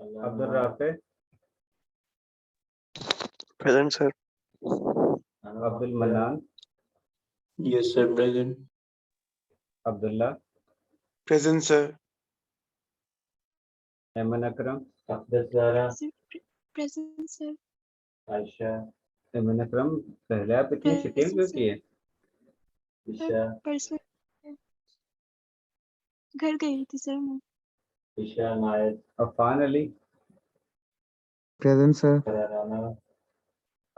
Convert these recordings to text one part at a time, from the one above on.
Abdul Rafe, Present, sir. Abdul mannan, Yes, sir, present. Abdullah, Present, sir. एमन अकरम, Sir, present, sir. Ayesha, एमन अकरम, पहले आप इतनी शिटिंग क्यों की है? पर्सनल घर गई थी सर मैं। Afan Ali, Present, sir.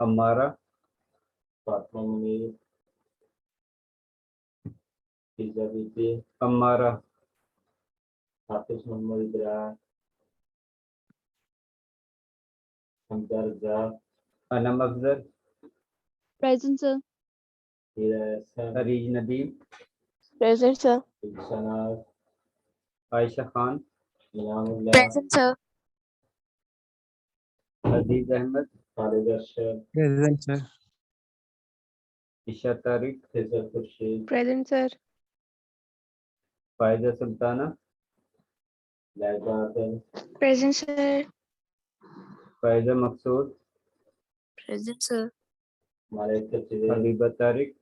Ammara, Ammara, Anam Afzal, Present, sir. Areej Nadeem, Present, sir. Ayesha Khan, Present, sir. Aziz Ahmed, Present, sir. Esha Tariq, Present, sir. Faiza Sultana, Present, sir. Faiza Maqsood, Present, sir. Habiba Tariq,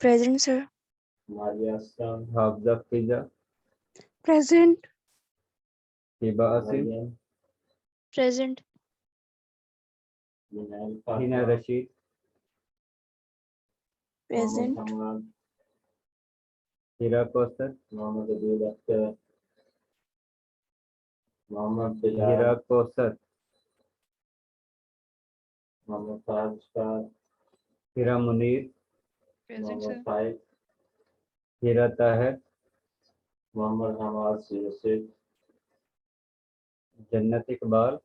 Present, sir. Hafza Fiza, Present. Hiba Asim, Present. Hina Rashid, Present. Hira Kausar, Hira Kausar, Hira Munir, Present, sir. Hira Tahir, Jannat Iqbal,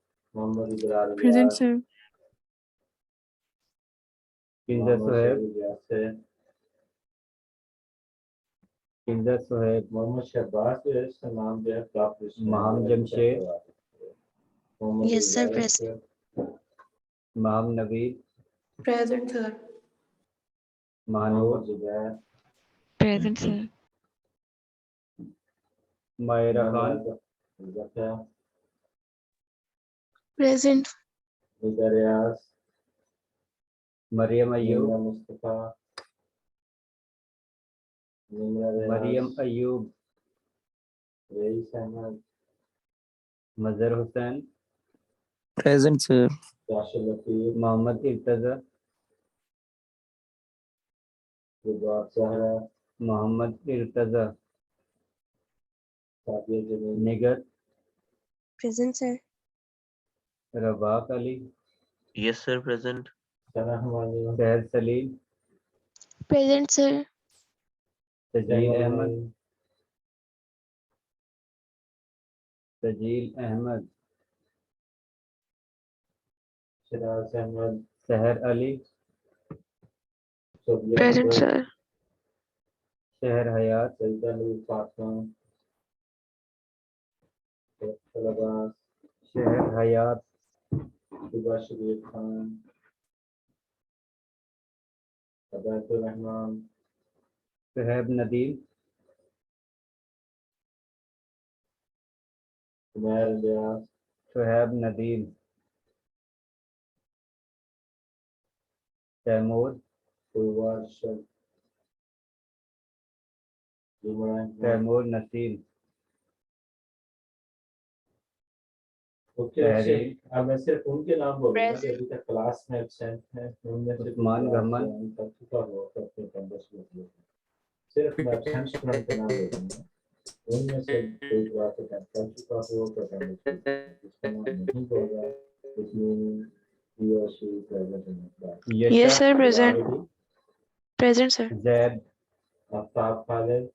Present, sir. Kinza Suhaib, Kinza Suhaib, Meham Jamshed, Yes, sir. Present. Meham Naveed, Present, sir. Mahnoor, Present, sir. Myra Khan, Present. Maryam Ayub, Maryam Ayub, मजहर Hussain, Present, sir. Mohammad Irtaza, Mohammad Irtaza, निगर, Present, sir. रबाक Ali, Yes, sir, present. सहर Salim, Present, sir. तजील Ahmad, तजील Ahmad, सहर Ali, Present, sir. शहर हयात, शहर हयात, सुहैब नदीम, सुहैब नदीम, तैमूर, तैमूर नसीम, तहरीर, अब मैं सिर्फ उनके नाम बोलूंगा जो Present. अभी तक क्लास में एब्सेंट हैं, उनमें से उस्मान गहमन, सिर्फ मैं एब्सेंट स्टूडेंट के नाम बोलूंगा, उनमें से कोई क्लास अटेंड कर चुका हो तो अटेंड जिसका नाम नहीं होगा उसमें he or she present in the class. Yes, sir. Present. Present, sir. Zaid, Aftab Khalid,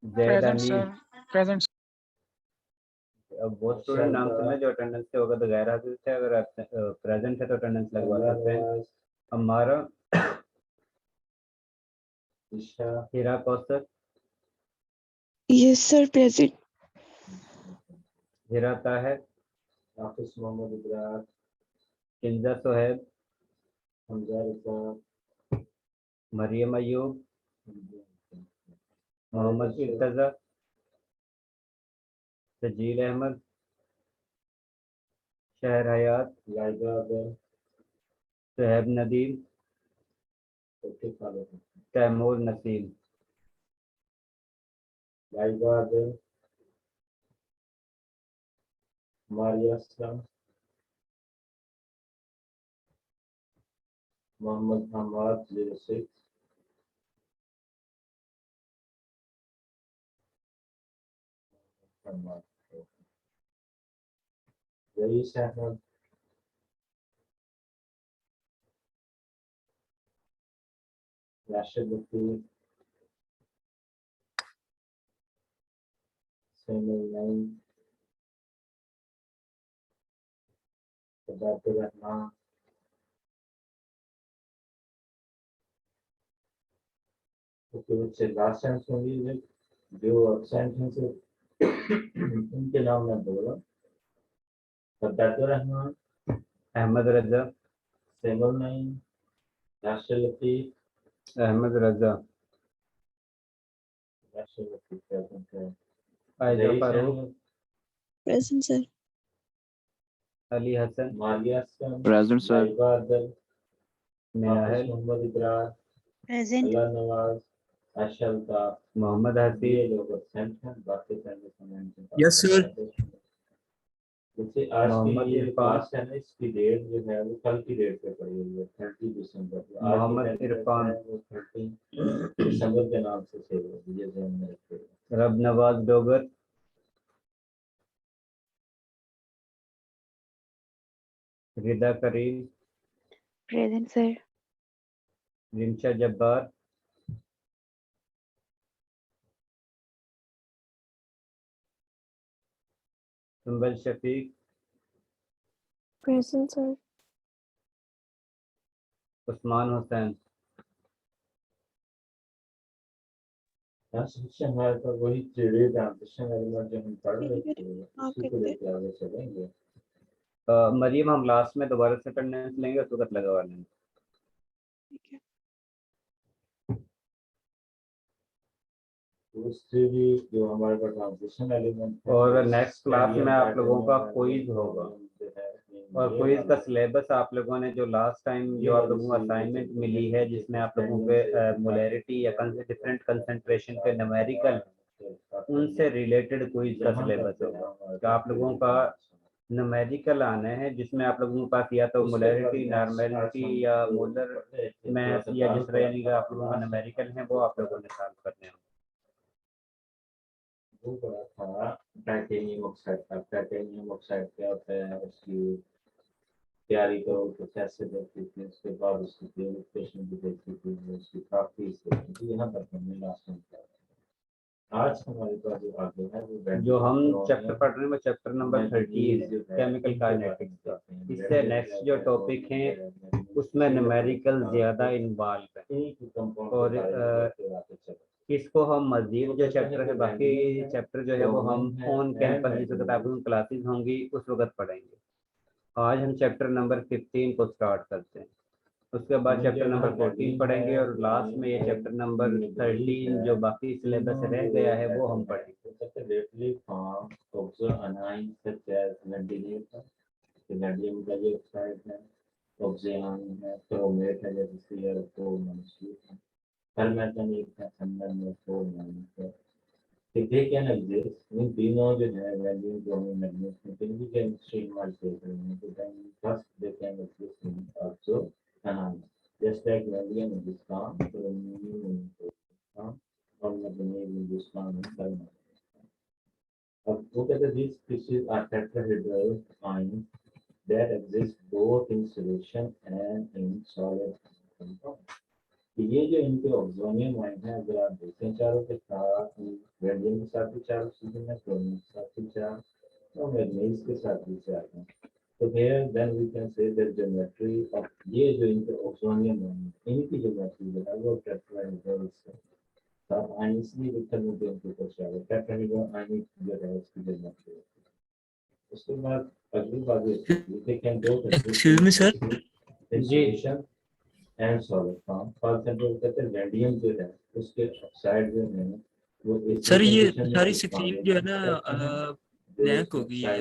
Zaid Amin. Present. अब वो स्टूडेंट नाम सुनना जो अटेंडेंस से होगा तो गैर हाजिर थे, अगर प्रेजेंट है तो अटेंडेंस लगवा सकते हैं। हमारा हिरा कौसर, Yes, sir. Present. हिरा ताहिर, हाफिज मोहम्मद इब्राहिम, किंजा सुहेब, हमजा रिफात, मरियम अयूब, मोहम्मद इर्तजा, तजील अहमद, शहर हयात, Laigagar, शहब Nadeem, Otikalo, Taimur Naseem, Laigagar, Mariaslam, Muhammad Hamad 06, Hamad, Rais Ahmed, Rashid Latif, Samuel Naim, Sabatul Rahman, okay, which is last sentence only, जो sentence उनके नाम मैं बोल रहा हूँ सदातुर रहमान अहमद रजा, सैमुल नईम राशिद लतीफ अहमद रजा, राशिद लतीफ present है Ayesha Rais Farooq, Ahmed Present, sir. Ali Hasan, Maria Aslam Present, sir. Laiba Adal Hafiz मिनाहल, Mohammad इकरार Present. अल्लाह नवाज अशल का मोहम्मद ये हसीब, लोग absent हैं बाकी पहले समय Yes, sir. जैसे आज की मोहम्मद ये इरफान, क्लास है ना इसकी डेट जो है वो कल की डेट पे पड़ी हुई है 30 दिसंबर को आज की मोहम्मद डेट इरफान, है वो 30 दिसंबर के नाम से सेव होगी ये ध्यान में रखिएगा Rab Nawaz Dogar, Rida Karim, Present, sir. Rimsha Jabbar, Sumbal Shafiq, Present, sir. Usman Hussain, translation हमारे पास वही थ्री ट्रांसलेशन एलिमेंट जो हम पढ़ रहे थे उसी को लेकर आगे चलेंगे मरियम हम लास्ट में दोबारा से अटेंडेंस लेंगे, उस वक्त लगा लेंगे। ठीक है। उससे भी जो हमारे पास ट्रांसलेशन एलिमेंट और नेक्स्ट क्लास में आप लोगों का क्विज होगा और क्विज का सिलेबस आप लोगों ने जो लास्ट टाइम जो आप लोगों को असाइनमेंट मिली है जिसमें आप लोगों के मोलैरिटी या डिफरेंट कंसंट्रेशन पे न्यूमेरिकल उनसे रिलेटेड क्विज का सिलेबस होगा। तो आप लोगों का न्यूमेरिकल आना है जिसमें आप लोगों के पास या तो मोलैरिटी नॉर्मेलिटी या मोलर मैथ या जिस तरह यानी कि आप लोगों का न्यूमेरिकल है वो आप लोगों ने सॉल्व करने होंगे। वो बड़ा था टाइटेनियम ऑक्साइड का टाइटेनियम ऑक्साइड क्या होता है उसकी तैयारी तो कैसे देखती थी उसके बाद उसकी प्योरिफिकेशन भी देखती थी उसकी काफी यहाँ पर हमने लास्ट में किया आज हमारे पास जो आगे है वो जो हम चैप्टर पढ़ रहे हैं वो चैप्टर नंबर 30 केमिकल काइनेटिक्स का। इससे नेक्स्ट जो टॉपिक है उसमें न्यूमेरिकल ज्यादा इन्वॉल्व है और इसको हम मजीद जो चैप्टर है बाकी चैप्टर जो है वो हम ऑन कैंपस जिस वक्त आपकी क्लासेस होंगी उस वक्त पढ़ेंगे। आज हम चैप्टर नंबर 15 को स्टार्ट करते हैं, उसके बाद चैप्टर नंबर 14 पढ़ेंगे और लास्ट में ये चैप्टर नंबर 13 जो बाकी सिलेबस रह गया है वो हम पढ़ेंगे। They can exist in तीनों जो है वैल्यू जो हमें मैग्नेट में भी केमिस्ट्री इस्तेमाल करते हैं तो then first they can exist in also anion just like valium in this form so aluminum in this form or magnesium in this form and thermal. अब वो कहते हैं these species are tetrahedral ions that exist both in solution and in solid compound. ये जो इनके oxonium ion है अगर आप देखें चारों के साथ वैल्यूम के साथ भी चार ऑक्सीजन है क्लोरीन के साथ भी चार और मैग्नीज के साथ भी चार हैं तो here then we can say that geometry of ये जो इनके ऑक्सोनियम आयन इनकी ज्योमेट्री जो है वो टेट्राहेड्रल है साथ आयन इसलिए लिखकर मुझे इनके ऊपर चाहिए टेट्राहेड्रल आयन जो है इसकी ज्योमेट्री उसके बाद अगली बात ये they can both Excuse me, sir. जी and solid form for example कहते हैं वैलियम जो है उसके ऑक्साइड जो है वो सर ये सारी 16 जो है ना ब्लैंक हो गई है।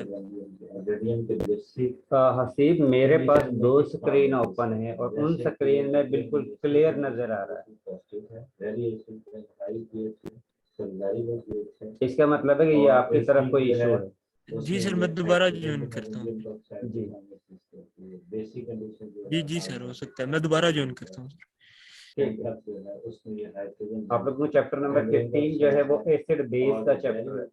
हसीब, मेरे पास 2 स्क्रीन ओपन है और उन स्क्रीन में बिल्कुल क्लियर नजर आ रहा है। इसका मतलब है कि ये आपकी तरफ कोई इशू है। जी सर, मैं दोबारा ज्वाइन करता हूँ। जी जी सर, हो सकता है मैं दोबारा ज्वाइन करता हूँ। आप लोग को चैप्टर नंबर 15 जो है वो एसिड बेस का चैप्टर है,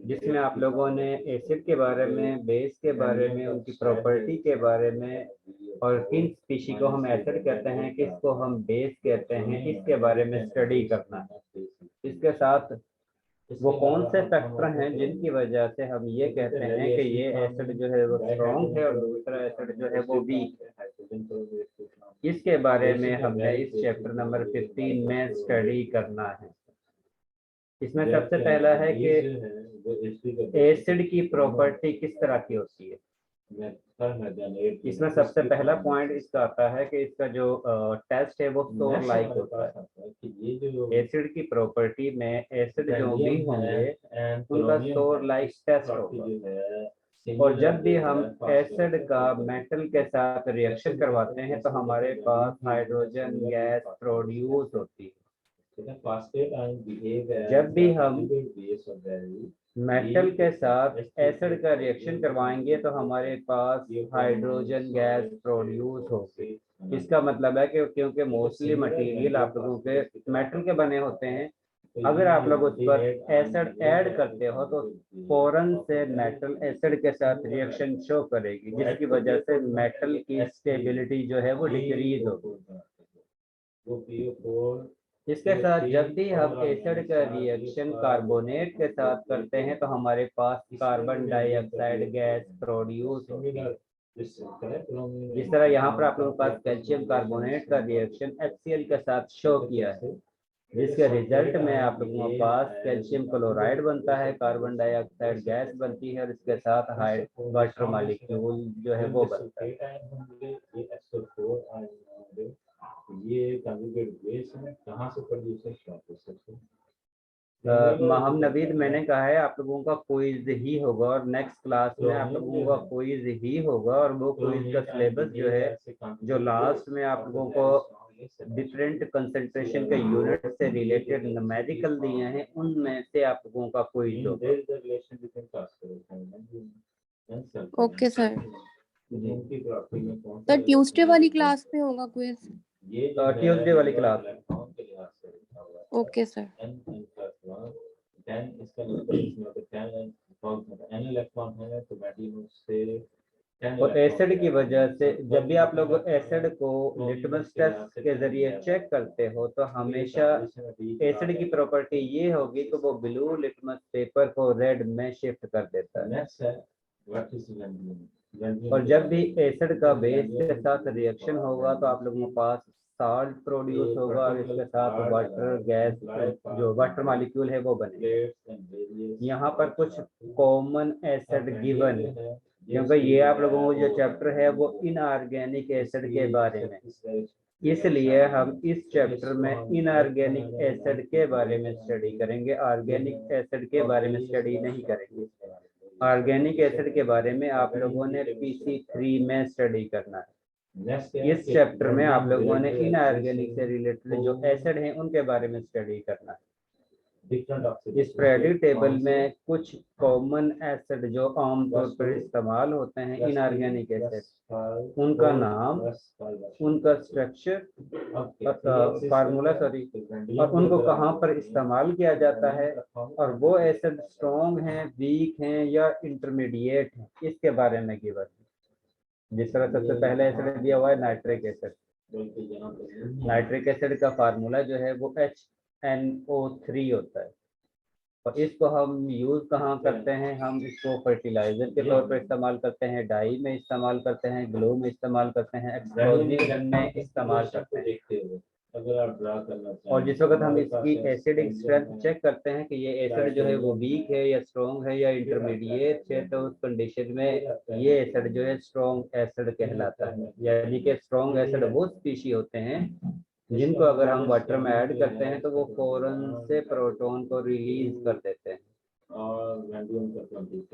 जिसमें आप लोगों ने एसिड के बारे में, बेस के बारे में, उनकी प्रॉपर्टी के बारे में और किन स्पीशी को हम एसिड कहते हैं, किसको हम बेस कहते हैं, इसके बारे में स्टडी करना है। इसके साथ वो कौन से फैक्टर हैं जिनकी वजह से हम ये कहते हैं कि ये एसिड जो है वो स्ट्रॉन्ग है और दूसरा एसिड जो है वो वीक है। इसके बारे में हमने इस चैप्टर नंबर 15 में स्टडी करना है। इसमें सबसे पहला है कि एसिड की प्रॉपर्टी किस तरह की होती है। इसमें सबसे पहला पॉइंट इसका आता है कि इसका जो टेस्ट है वो सोर लाइक होता है। एसिड की प्रॉपर्टी में एसिड जो भी होंगे उनका सोर लाइक टेस्ट होगा। और जब भी हम एसिड का मेटल के साथ रिएक्शन करवाते हैं तो हमारे पास हाइड्रोजन गैस प्रोड्यूस होती है। जब भी हम मेटल के साथ एसिड का रिएक्शन करवाएंगे तो हमारे पास हाइड्रोजन गैस प्रोड्यूस होगी। इसका मतलब है कि क्योंकि मोस्टली मटेरियल आप लोगों के मेटल के बने होते हैं, अगर आप लोग उस पर एसिड ऐड करते हो तो फौरन से मेटल एसिड के साथ रिएक्शन शो करेगी, जिसकी वजह से मेटल की स्टेबिलिटी जो है वो डिक्रीज होगी। इसके साथ जब भी हम एसिड का रिएक्शन कार्बोनेट के साथ करते हैं तो हमारे पास कार्बन डाइऑक्साइड गैस प्रोड्यूस होती है। जिस तरह यहाँ पर आप लोगों के पास कैल्शियम कार्बोनेट का रिएक्शन HCl के साथ शो किया है, जिसके रिजल्ट में आप लोगों के पास कैल्शियम क्लोराइड बनता है, कार्बन डाइऑक्साइड गैस बनती है और इसके साथ वाटर मॉलिक्यूल जो है वो बनता है। ये कंजुगेट बेस है, कहाँ से प्रोड्यूसर हम नवीद, मैंने कहा है आप लोगों का क्विज ही होगा और नेक्स्ट क्लास में आप लोगों का क्विज ही होगा और वो क्विज का सिलेबस जो है, जो लास्ट में आप लोगों को डिफरेंट कंसंट्रेशन के यूनिट से रिलेटेड न्यूमेरिकल दिए हैं, उनमें से आप लोगों का क्विज होगा। Okay sir. तो ट्यूसडे वाली क्लास में होगा क्विज? ट्यूसडे वाली क्लास में। Okay sir. और एसिड की वजह से जब भी आप लोग एसिड को लिटमस टेस्ट के जरिए चेक करते हो तो हमेशा एसिड की प्रॉपर्टी ये होगी कि वो ब्लू लिटमस पेपर को रेड में शिफ्ट कर देता है। और जब भी एसिड का बेस के साथ रिएक्शन होगा तो आप लोगों के पास साल्ट प्रोड्यूस होगा और इसके साथ वाटर गैस, जो वाटर मॉलिक्यूल है वो बनेगा। यहाँ पर कुछ कॉमन एसिड गिवन है, क्योंकि ये आप लोगों को जो चैप्टर है वो इनऑर्गेनिक एसिड के बारे में, इसलिए हम इस चैप्टर में इनऑर्गेनिक एसिड के बारे में स्टडी करेंगे, ऑर्गेनिक एसिड के बारे में स्टडी नहीं करेंगे। ऑर्गेनिक एसिड के बारे में आप लोगों ने PC3 में स्टडी करना है। इस चैप्टर में आप लोगों ने इनऑर्गेनिक से रिलेटेड जो एसिड हैं उनके बारे में स्टडी करना है। इस पीरियोडिक टेबल में कुछ कॉमन एसिड जो आमतौर पर इस्तेमाल होते हैं इनऑर्गेनिक एसिड, उनका नाम, उनका स्ट्रक्चर, फार्मूला और उनको कहाँ पर इस्तेमाल किया जाता है, और वो एसिड स्ट्रॉन्ग हैं, वीक हैं या इंटरमीडिएट हैं, इसके बारे में गिवन है। जिस तरह सबसे पहले एसिड दिया हुआ है नाइट्रिक एसिड। नाइट्रिक एसिड का फार्मूला जो है वो HNO3 होता है और इसको हम यूज कहाँ करते हैं, हम इसको फर्टिलाइजर के तौर पर इस्तेमाल करते हैं, डाई में इस्तेमाल करते हैं, ग्लो में इस्तेमाल करते हैं, एक्सप्लोजिव में इस्तेमाल करते हैं। और जिस वक्त हम इसकी एसिडिक स्ट्रेंथ चेक करते हैं कि ये एसिड जो है वो वीक है या स्ट्रॉन्ग है या इंटरमीडिएट है, तो उस कंडीशन में ये एसिड जो है स्ट्रॉन्ग एसिड कहलाता है। यानी कि स्ट्रॉन्ग एसिड वो स्पीशी होते हैं जिनको अगर हम वाटर में ऐड करते हैं तो वो फौरन से प्रोटॉन को रिलीज कर देते हैं।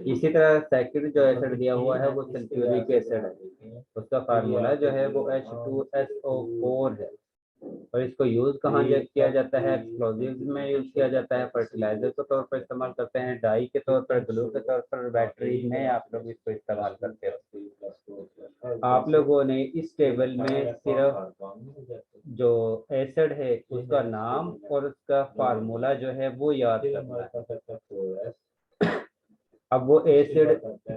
इसी तरह सेकंड जो एसिड दिया हुआ है वो सल्फ्यूरिक एसिड है, उसका फार्मूला जो है वो H2SO4 है। और इसको यूज कहाँ किया जाता है? एक्सप्लोजिव्स में यूज किया जाता है, फर्टिलाइजर के तौर पर इस्तेमाल करते हैं, डाई के तौर पर, ग्लू के तौर पर, बैटरी में आप लोग इसको इस्तेमाल करते हो। आप लोगों ने इस टेबल में सिर्फ जो एसिड है उसका नाम और उसका फार्मूला जो है वो याद करना है। अब वो एसिड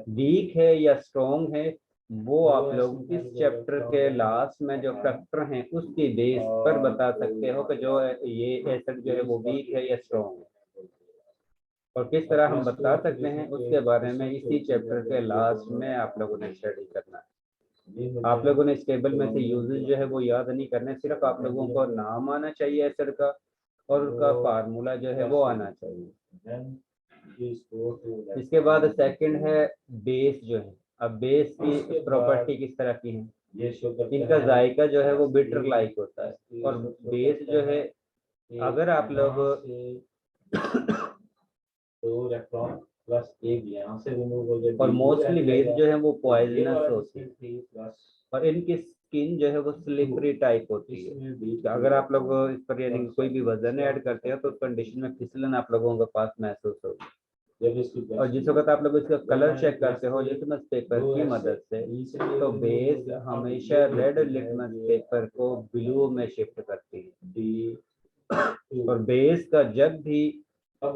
वीक है या स्ट्रॉन्ग है वो आप लोग इस चैप्टर के लास्ट में जो फैक्टर हैं उसकी बेस पर बता सकते हो कि जो ये एसिड जो है वो वीक है या स्ट्रॉन्ग है। और किस तरह हम बता सकते हैं उसके बारे में इसी चैप्टर के लास्ट में आप लोगों ने स्टडी करना है। आप लोगों ने इस टेबल में से यूजेस जो है वो याद नहीं करने, सिर्फ आप लोगों को नाम आना चाहिए एसिड का और उसका फार्मूला जो है वो आना चाहिए। इसके बाद सेकंड है बेस जो है। अब बेस की प्रॉपर्टी किस तरह की है? इनका जायका जो है वो बिटर लाइक होता है। और बेस जो है अगर आप लोग और मोस्टली बेस जो है वो पॉइजनस होती है और इनकी स्किन जो है वो स्लिपरी टाइप होती है। अगर आप लोग इस पर यानी कोई भी वजन ऐड करते हो तो उस कंडीशन में फिसलन आप लोगों के पास महसूस होगी। और जिस वक्त आप लोग इसका कलर चेक करते हो लिटमस पेपर की मदद से, तो बेस हमेशा रेड लिटमस पेपर को ब्लू में शिफ्ट करती है। और बेस का जब भी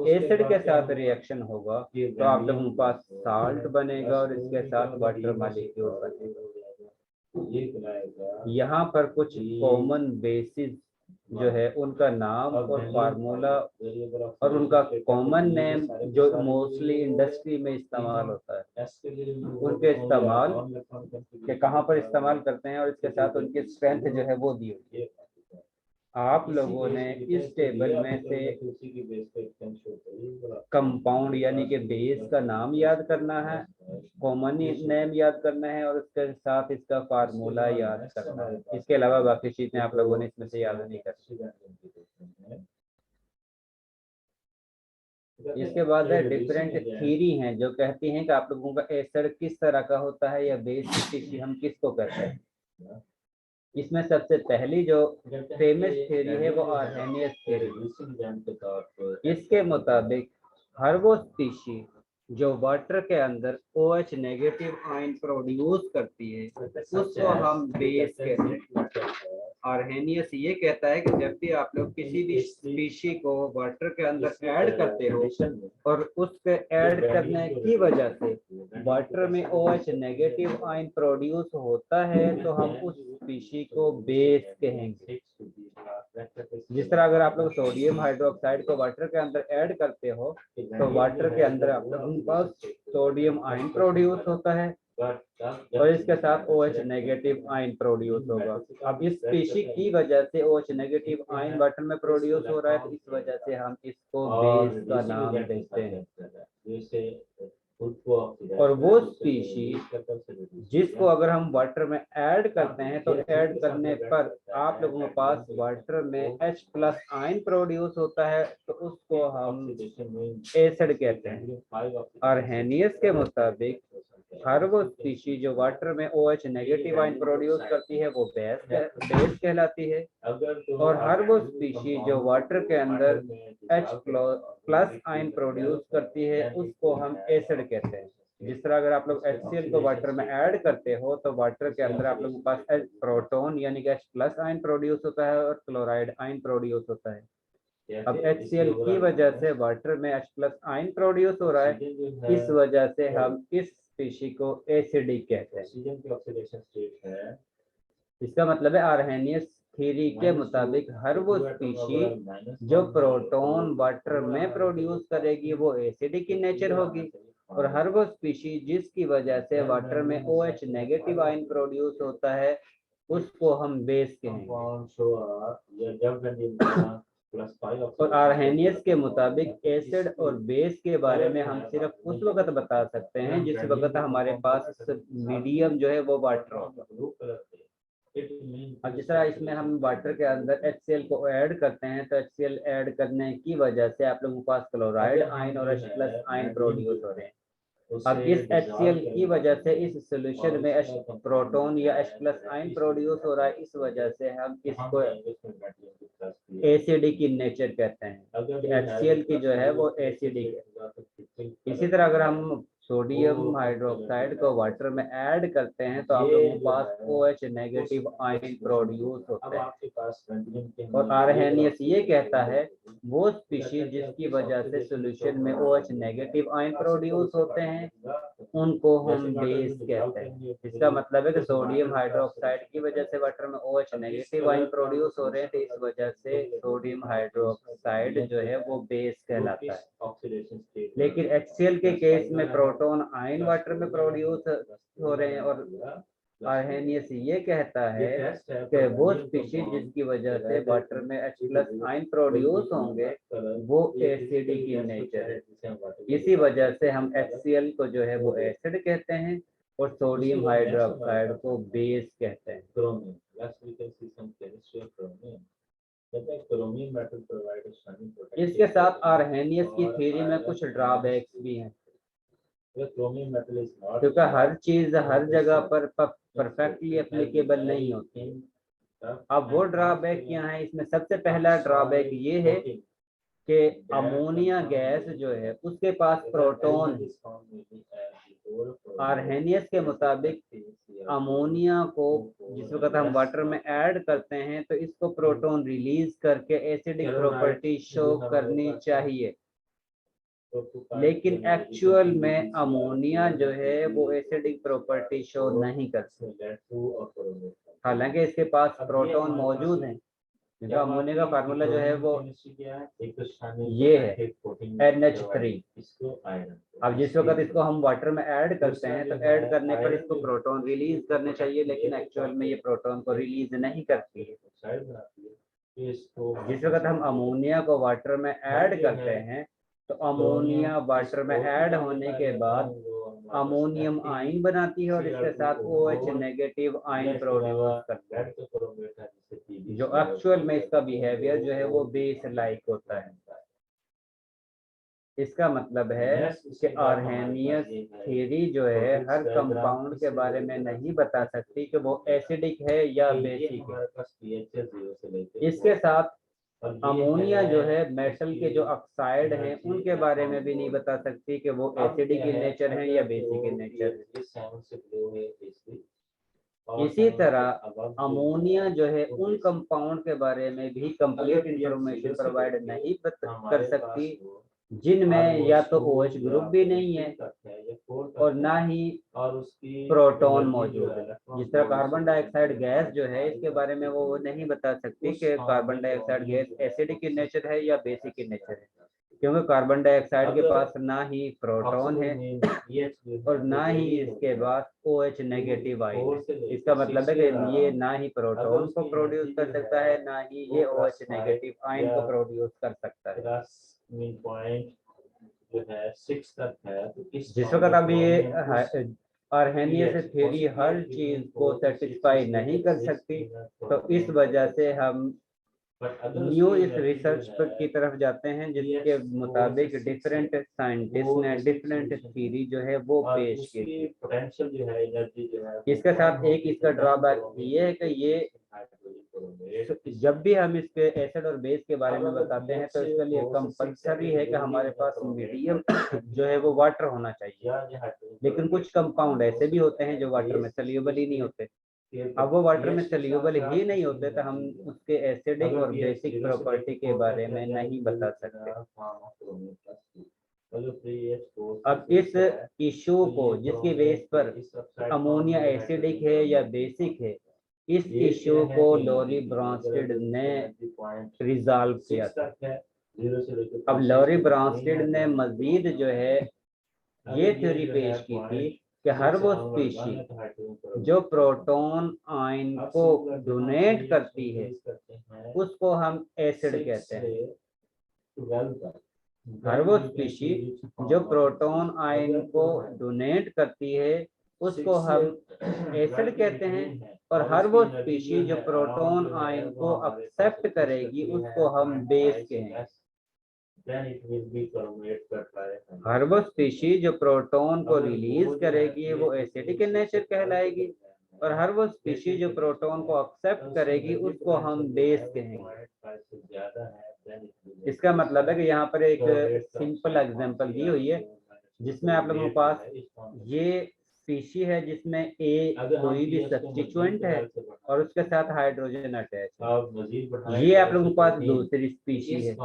एसिड के साथ रिएक्शन होगा तो आप लोगों के पास साल्ट बनेगा और इसके साथ वाटर मॉलिक्यूल बनेगा। यहाँ पर कुछ कॉमन बेसिस जो है उनका नाम और फार्मूला और उनका कॉमन नेम जो मोस्टली इंडस्ट्री में इस्तेमाल होता है, उनके इस्तेमाल के कहाँ पर इस्तेमाल करते हैं और इसके साथ उनकी स्ट्रेंथ जो है वो दी हुई है। आप लोगों ने इस टेबल में से कंपाउंड यानी कि बेस का नाम याद करना है, कॉमन नेम याद करना है और उसके साथ इसका फार्मूला याद करना है। इसके अलावा बाकी चीजें आप लोगों ने इसमें से याद नहीं करनी। इसके बाद है डिफरेंट थ्योरी हैं जो कहती हैं कि आप लोगों का एसिड किस तरह का होता है या बेस की हम किसको कहते हैं। इसमें सबसे पहली जो फेमस थ्योरी है वो आर्हेनियस थ्योरी। इसके मुताबिक हर वो स्पीशी जो वाटर के अंदर OH नेगेटिव आयन प्रोड्यूस करती है उसको हम बेस कहते हैं। आर्हेनियस ये कहता है कि जब भी आप लोग किसी भी स्पीशी को वाटर के अंदर ऐड करते हो और उसके ऐड करने की वजह से वाटर में OH नेगेटिव आयन प्रोड्यूस होता है तो हम उस स्पीशी को बेस कहेंगे। जिस तरह अगर आप लोग सोडियम हाइड्रोक्साइड को वाटर के अंदर ऐड करते हो तो वाटर के अंदर आप लोगों के पास सोडियम आयन प्रोड्यूस होता है और इसके साथ OH नेगेटिव आयन प्रोड्यूस होगा। अब इस स्पीशी की वजह से OH नेगेटिव आयन वाटर में प्रोड्यूस हो रहा है तो इस वजह से हम इसको बेस का नाम देते हैं। और वो स्पीशी जिसको अगर हम वाटर में ऐड करते हैं तो ऐड करने पर आप लोगों के पास वाटर में H+ आयन प्रोड्यूस होता है तो उसको हम एसिड कहते हैं। आर्हेनियस के मुताबिक हर वो स्पीशी जो वाटर में OH नेगेटिव आयन प्रोड्यूस करती है वो बेस कहलाती है और हर वो स्पीशी जो वाटर के अंदर H+ आयन प्रोड्यूस करती है उसको हम एसिड कहते हैं। जिस तरह अगर आप लोग HCl को वाटर में ऐड करते हो तो वाटर के अंदर आप लोगों के पास प्रोटॉन यानी कि H+ आयन प्रोड्यूस होता है और क्लोराइड आयन प्रोड्यूस होता है। अब HCl की वजह से वाटर में H+ आयन प्रोड्यूस हो रहा है, इस वजह से हम इस स्पीशी को एसिडिक कहते हैं। इसका मतलब है आर्हेनियस थ्योरी के मुताबिक हर वो स्पीशी जो प्रोटॉन वाटर में प्रोड्यूस करेगी वो एसिडिक इन नेचर होगी और हर वो स्पीशी जिसकी वजह से वाटर में OH नेगेटिव आयन प्रोड्यूस होता है उसको हम बेस कहेंगे। और आर्हेनियस के मुताबिक एसिड और बेस के बारे में हम सिर्फ उस वक्त बता सकते हैं जिस वक्त हमारे पास मीडियम जो है वो वाटर होगा। अब जिस तरह इसमें हम वाटर के अंदर HCl को ऐड करते हैं, तो HCl ऐड करने की वजह से आप लोगों के पास क्लोराइड आयन और H+ आयन प्रोड्यूस हो रहे हैं। अब इस HCl की वजह से इस सोल्यूशन में H प्रोटॉन या H+ आयन प्रोड्यूस हो रहा है, इस वजह से हम इसको एसिडिक इन नेचर कहते हैं। HCl की जो है वो एसिडिक है। इसी तरह अगर हम सोडियम हाइड्रोक्साइड को वाटर में ऐड करते हैं तो आप लोगों के पास OH नेगेटिव आयन प्रोड्यूस होता है। और आर्हेनियस ये कहता है वो स्पीशीज जिसकी वजह से सोल्यूशन में OH नेगेटिव आयन प्रोड्यूस होते हैं उनको हम बेस कहते हैं। इसका मतलब है कि सोडियम हाइड्रोक्साइड की वजह से वाटर में OH नेगेटिव आयन प्रोड्यूस हो रहे हैं, तो इस वजह से सोडियम हाइड्रोक्साइड जो है वो बेस कहलाता है। लेकिन HCl के केस में प्रोटॉन आयन वाटर में प्रोड्यूस हो रहे हैं और आर्हेनियस ये कहता है कि वो स्पीशीज जिसकी वजह से वाटर में H+ आयन प्रोड्यूस होंगे वो एसिडिक इन नेचर है। इसी वजह से हम HCl को जो है वो एसिड कहते हैं और सोडियम हाइड्रोक्साइड को बेस कहते हैं। इसके साथ आर्हेनियस की थ्योरी में कुछ ड्रॉबैक्स भी हैं, क्योंकि हर चीज हर जगह पर परफेक्टली एप्लीकेबल नहीं होती। अब वो ड्रॉबैक क्या है, इसमें सबसे पहला ड्रॉबैक ये है कि अमोनिया गैस जो है उसके पास प्रोटॉन, आर्हेनियस के मुताबिक अमोनिया को जिस वक्त हम वाटर में ऐड करते हैं तो इसको प्रोटॉन रिलीज करके एसिडिक प्रॉपर्टी शो करनी चाहिए, लेकिन एक्चुअल में अमोनिया जो है वो एसिडिक प्रॉपर्टी शो नहीं करती, हालांकि इसके पास प्रोटॉन मौजूद हैं। जो अमोनिया का फार्मूला जो है वो ये है NH3। अब जिस वक्त इसको हम वाटर में ऐड करते हैं तो ऐड करने पर इसको प्रोटॉन रिलीज करने चाहिए, लेकिन एक्चुअल में ये प्रोटॉन को रिलीज नहीं करती है। जिस वक्त हम अमोनिया को वाटर में ऐड करते हैं तो अमोनिया वाटर में ऐड होने के बाद अमोनियम आयन बनाती है और इसके साथ OH नेगेटिव आयन प्रोड्यूस करता है, जो एक्चुअल में इसका बिहेवियर जो है वो बेस लाइक होता है। इसका मतलब है कि आर्हेनियस थ्योरी जो है हर कंपाउंड के बारे में नहीं बता सकती कि वो एसिडिक है या बेसिक है। इसके साथ अमोनिया जो है मेटल के जो ऑक्साइड हैं उनके बारे में भी नहीं बता सकती कि वो एसिडिक इन नेचर है या बेसिक इन नेचर है। इसी तरह अमोनिया जो है उन कंपाउंड के बारे में भी कंप्लीट इंफॉर्मेशन प्रोवाइड नहीं कर सकती जिनमें या तो OH ग्रुप भी नहीं है और ना ही प्रोटॉन मौजूद है। जिस तरह कार्बन डाइऑक्साइड गैस जो है इसके बारे में वो नहीं बता सकती कि carbon dioxide gas acidic in nature है या बेसिक इन नेचर है, क्योंकि कार्बन डाइऑक्साइड के पास ना ही प्रोटॉन है और ना ही इसके बाद OH नेगेटिव आयन है। इसका मतलब है कि ये ना ही प्रोटॉन को प्रोड्यूस कर सकता है ना ही ये OH नेगेटिव आयन को प्रोड्यूस कर सकता है। जिस वक्त अब ये आर्हेनियस थ्योरी हर चीज को सेटिस्फाई नहीं कर सकती तो इस वजह से हम न्यू इस रिसर्च की तरफ जाते हैं जिसके मुताबिक डिफरेंट साइंटिस्ट ने डिफरेंट थ्योरी जो है वो पेश की। इसके साथ एक इसका ड्रॉबैक ये है कि ये जब भी हम इसके एसिड और बेस के बारे में बताते हैं तो इसके लिए कंपल्सरी है कि हमारे पास मीडियम जो है वो वाटर होना चाहिए, लेकिन कुछ कंपाउंड ऐसे भी होते हैं जो वाटर में सल्यूबल ही नहीं होते। अब वो वाटर में सल्यूबल ही नहीं होते तो हम उसके एसिडिक और बेसिक प्रॉपर्टी के बारे में नहीं बता सकते। अब इस इशू को जिसकी बेस पर अमोनिया एसिडिक है या बेसिक है, इस इशू को लॉरी ब्रॉन्स्टेड ने रिजॉल्व किया था। अब लॉरी ब्रॉन्स्टेड ने मजीद जो है ये थ्योरी पेश की थी कि हर वो स्पीशी जो प्रोटॉन आयन को डोनेट करती है उसको हम एसिड कहते हैं। हर वो स्पीशी जो प्रोटॉन आयन को डोनेट करती है उसको हम एसिड कहते हैं, और हर वो स्पीशीज जो प्रोटॉन आयन को एक्सेप्ट करेगी उसको हम बेस कहेंगे। हर वो स्पीशीज जो प्रोटॉन को रिलीज करेगी वो एसिडिक इन नेचर कहलाएगी, और हर वो स्पीशीज जो प्रोटॉन को एक्सेप्ट करेगी उसको हम बेस कहेंगे। इसका मतलब है कि यहाँ पर एक सिंपल एग्जांपल दी हुई है जिसमें आप लोगों के पास ये स्पीशी है जिसमें ए कोई भी सब्स्टिट्यूएंट है और उसके साथ हाइड्रोजन अटैच है। ये आप लोगों के पास दूसरी स्पीशी है।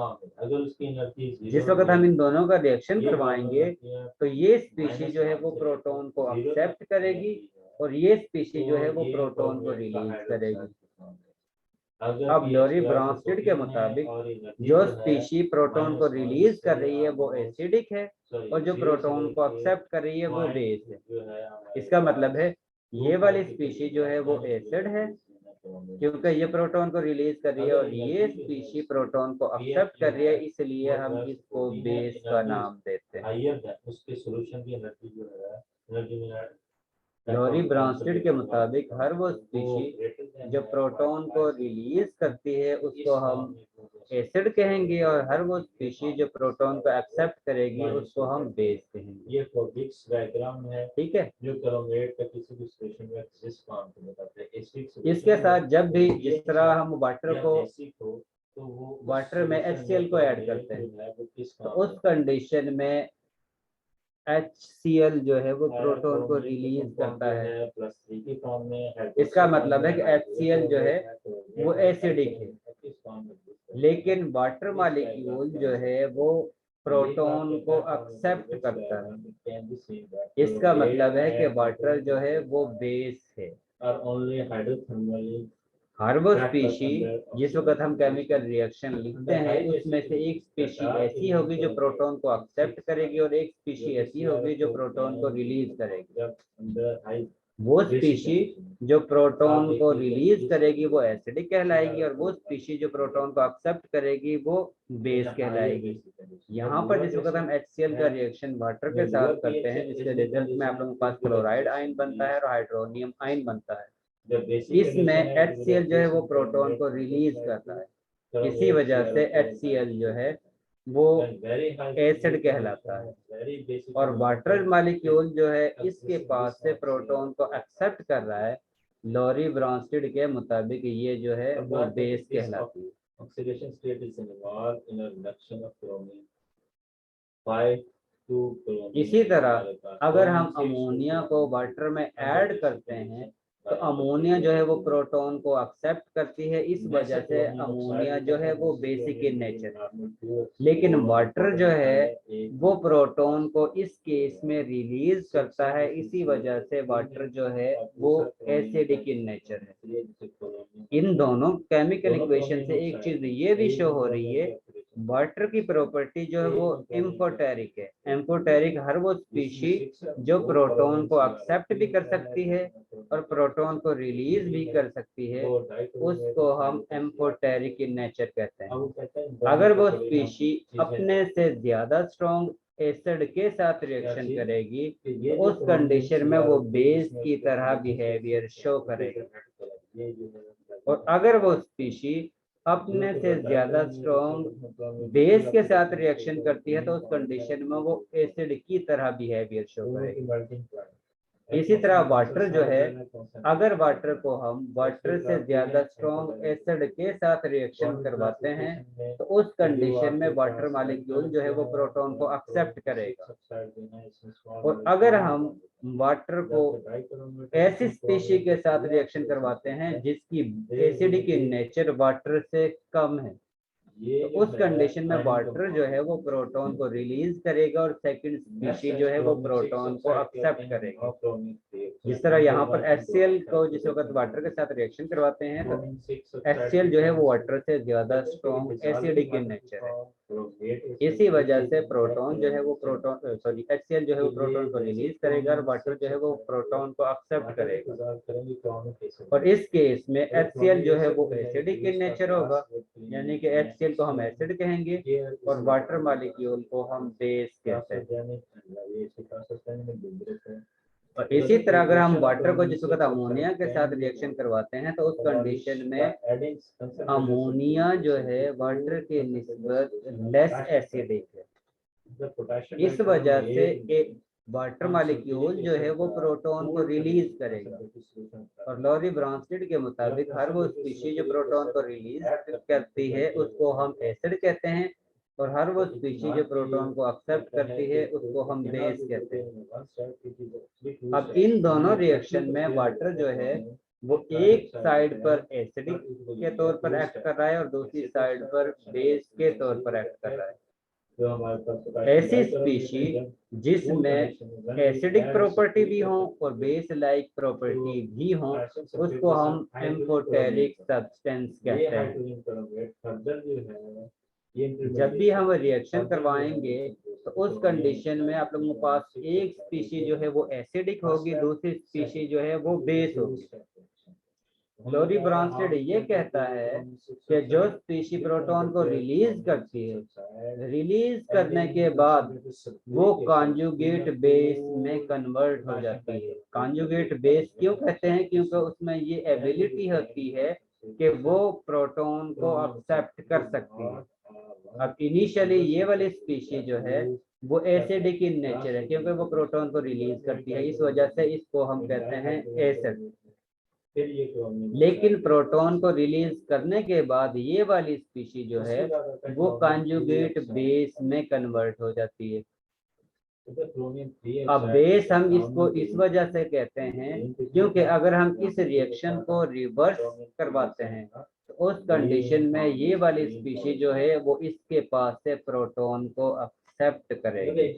जिस वक्त हम इन दोनों का रिएक्शन करवाएंगे तो ये स्पीशी जो है वो प्रोटॉन को एक्सेप्ट करेगी और ये स्पीशी जो है वो प्रोटॉन को रिलीज करेगी। अब लोरी ब्रांस्टेड के मुताबिक जो स्पीशी प्रोटॉन को रिलीज कर रही है वो एसिडिक है और जो प्रोटॉन को एक्सेप्ट कर रही है वो बेस है। इसका मतलब है ये वाली स्पीशी जो है वो एसिड है क्योंकि ये प्रोटॉन को रिलीज कर रही है, और ये स्पीशी प्रोटॉन को एक्सेप्ट कर रही है, इसलिए हम इसको बेस का नाम देते हैं। लोरी ब्रांस्टेड के मुताबिक हर वो स्पीशी जो प्रोटॉन को रिलीज करती है उसको हम एसिड कहेंगे और हर वो स्पीशी जो प्रोटॉन को एक्सेप्ट करेगी उसको हम बेस कहेंगे। ये फोबिक्स डायग्राम है, ठीक है। जो क्रोमेट का किसी भी सिचुएशन में एक्सिस्ट फॉर्म को बताते हैं। इसके साथ जब भी जिस तरह हम वाटर को वाटर में HCl को ऐड करते हैं तो उस कंडीशन में HCl जो है वो प्रोटॉन को रिलीज करता है। इसका मतलब है कि HCl जो है वो एसिडिक है, लेकिन वाटर मॉलिक्यूल जो है वो प्रोटॉन को एक्सेप्ट करता है। इसका मतलब है कि वाटर जो है वो बेस है। हर वो स्पीशी जिस वक्त हम केमिकल रिएक्शन लिखते हैं उसमें से एक स्पीशी ऐसी होगी जो प्रोटॉन को एक्सेप्ट करेगी और एक स्पीशी ऐसी होगी जो प्रोटॉन को रिलीज करेगी। वो स्पीशी जो प्रोटॉन को रिलीज करेगी वो एसिडिक कहलाएगी और वो स्पीशी जो प्रोटॉन को एक्सेप्ट करेगी वो बेस कहलाएगी। यहाँ पर जिस वक्त हम HCl का रिएक्शन वाटर के साथ करते हैं जिसके रिजल्ट में आप लोगों के पास क्लोराइड आयन बनता है और हाइड्रोनियम आयन बनता है, इसमें HCl जो है वो प्रोटॉन को रिलीज करता है। इसी वजह से HCl जो है वो एसिड कहलाता है और वाटर मॉलिक्यूल जो है इसके पास से प्रोटॉन को एक्सेप्ट कर रहा है। लोरी ब्रांस्टेड के मुताबिक ये जो है वो बेस कहलाती है। Oxidation state is involved in a reduction of chromium 5 to chromium। इसी तरह अगर हम अमोनिया को वाटर में ऐड करते हैं तो अमोनिया जो है वो प्रोटॉन को एक्सेप्ट करती है, इस वजह से अमोनिया जो है वो बेसिक इन नेचर है। लेकिन वाटर जो है वो प्रोटॉन को इस केस में रिलीज करता है, इसी वजह से वाटर जो है वो एसिडिक इन नेचर है। इन दोनों केमिकल इक्वेशन से एक चीज ये भी शो हो रही है, वाटर की प्रॉपर्टी जो है वो एम्फोटेरिक है। एम्फोटेरिक हर वो स्पीशी जो प्रोटॉन को एक्सेप्ट भी कर सकती है और प्रोटॉन को रिलीज भी कर सकती है उसको हम एम्फोटेरिक इन नेचर कहते हैं। अगर वो स्पीशी अपने से ज्यादा स्ट्रॉन्ग एसिड के साथ रिएक्शन करेगी तो उस कंडीशन में वो बेस की तरह बिहेवियर शो करेगी, और अगर वो स्पीशी अपने से ज्यादा स्ट्रॉन्ग बेस के साथ रिएक्शन करती है तो उस कंडीशन में वो एसिड की तरह बिहेवियर शो करेगी। इसी तरह वाटर जो है, अगर वाटर को हम वाटर से ज्यादा स्ट्रॉन्ग एसिड के साथ रिएक्शन करवाते हैं तो उस कंडीशन में वाटर मॉलिक्यूल जो है वो प्रोटॉन को एक्सेप्ट करेगा। और अगर हम वाटर को ऐसी स्पीशी के साथ रिएक्शन करवाते हैं जिसकी एसिडिक इन नेचर वाटर से कम है तो उस कंडीशन में वाटर जो है वो प्रोटॉन को रिलीज करेगा और सेकंड स्पीशी जो है वो प्रोटॉन को एक्सेप्ट करेगा। जिस तरह यहाँ पर HCl को जिस वक्त वाटर के साथ रिएक्शन करवाते हैं तो HCl जो है वो वाटर से ज्यादा स्ट्रॉन्ग एसिडिक इन नेचर है, इसी वजह से प्रोटॉन जो है वो HCl जो है वो प्रोटॉन को रिलीज करेगा और वाटर जो है वो प्रोटॉन को एक्सेप्ट करेगा। और इस केस में HCl जो है वो एसिडिक इन नेचर होगा, यानी कि HCl को हम एसिड कहेंगे और वाटर मॉलिक्यूल को हम बेस कहते हैं। और इसी तरह अगर हम वाटर को जिस वक्त अमोनिया के साथ रिएक्शन करवाते हैं तो उस कंडीशन में अमोनिया जो है वाटर के निस्बत लेस एसिडिक है। इस वजह से एक वाटर मॉलिक्यूल जो है वो प्रोटॉन को रिलीज करेगा और लॉरी ब्रांसटेड के मुताबिक हर वो स्पीशीज जो प्रोटॉन को रिलीज करती है उसको हम एसिड कहते हैं और हर वो स्पीशीज जो प्रोटॉन को एक्सेप्ट करती है उसको हम बेस कहते हैं। अब इन दोनों रिएक्शन में वाटर जो है वो एक साइड पर एसिडिक के तौर पर एक्ट कर रहा है और दूसरी साइड पर बेस के तौर पर एक्ट कर रहा है। ऐसी स्पीशीज जिसमें एसिडिक प्रॉपर्टी भी हो और बेस लाइक प्रॉपर्टी भी हो उसको हम एम्फोटेरिक सब्सटेंस कहते हैं। जब भी हम रिएक्शन करवाएंगे तो उस कंडीशन में आप लोगों के पास एक स्पीशीज जो है वो एसिडिक होगी, दूसरी स्पीशीज जो है वो बेस होगी। लॉरी ब्रांसटेड ये कहता है कि जो स्पीशी प्रोटॉन को रिलीज करती है, रिलीज करने के बाद वो कॉन्जुगेट बेस में कन्वर्ट हो जाती है। कॉन्जुगेट बेस क्यों कहते हैं? क्योंकि उसमें ये एबिलिटी होती है कि वो प्रोटॉन को एक्सेप्ट कर सकती है। अब इनिशियली ये वाली स्पीशी जो है वो एसिडिक इन नेचर है क्योंकि वो प्रोटॉन को रिलीज करती है, इस वजह से इसको हम कहते हैं एसिड। लेकिन प्रोटॉन को रिलीज करने के बाद ये वाली स्पीशी जो है वो कॉन्जुगेट बेस में कन्वर्ट हो जाती है। अब बेस हम इसको इस वजह से कहते हैं क्योंकि अगर हम इस रिएक्शन को रिवर्स करवाते हैं तो उस कंडीशन में ये वाली स्पीशी जो है वो इसके पास से प्रोटॉन को एक्सेप्ट करेगी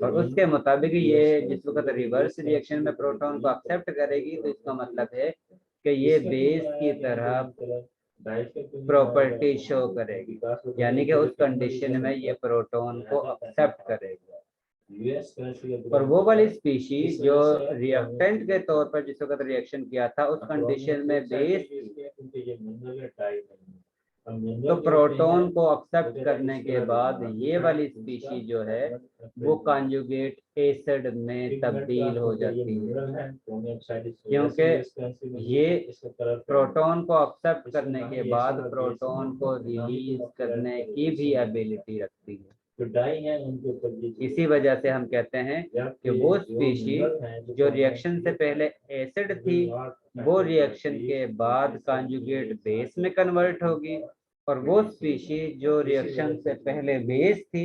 और उसके मुताबिक ये जिस वक्त रिवर्स रिएक्शन में प्रोटॉन को एक्सेप्ट करेगी तो इसका मतलब है कि ये बेस की तरह प्रॉपर्टी शो करेगी, यानी कि उस कंडीशन में ये प्रोटॉन को एक्सेप्ट करेगी। और वो वाली स्पीशीज जो रिएक्टेंट के तौर पर जिस वक्त रिएक्शन किया था उस कंडीशन में बेस तो प्रोटॉन को एक्सेप्ट करने के बाद ये वाली स्पीशीज जो है वो कॉन्जुगेट एसिड में तब्दील हो जाती है क्योंकि ये प्रोटॉन को एक्सेप्ट करने के बाद प्रोटॉन को रिलीज करने की भी एबिलिटी रखती है। इसी वजह से हम कहते हैं कि वो स्पीशीज जो रिएक्शन से पहले एसिड थी वो रिएक्शन के बाद कॉन्जुगेट बेस में कन्वर्ट होगी और वो स्पीशीज जो रिएक्शन से पहले बेस थी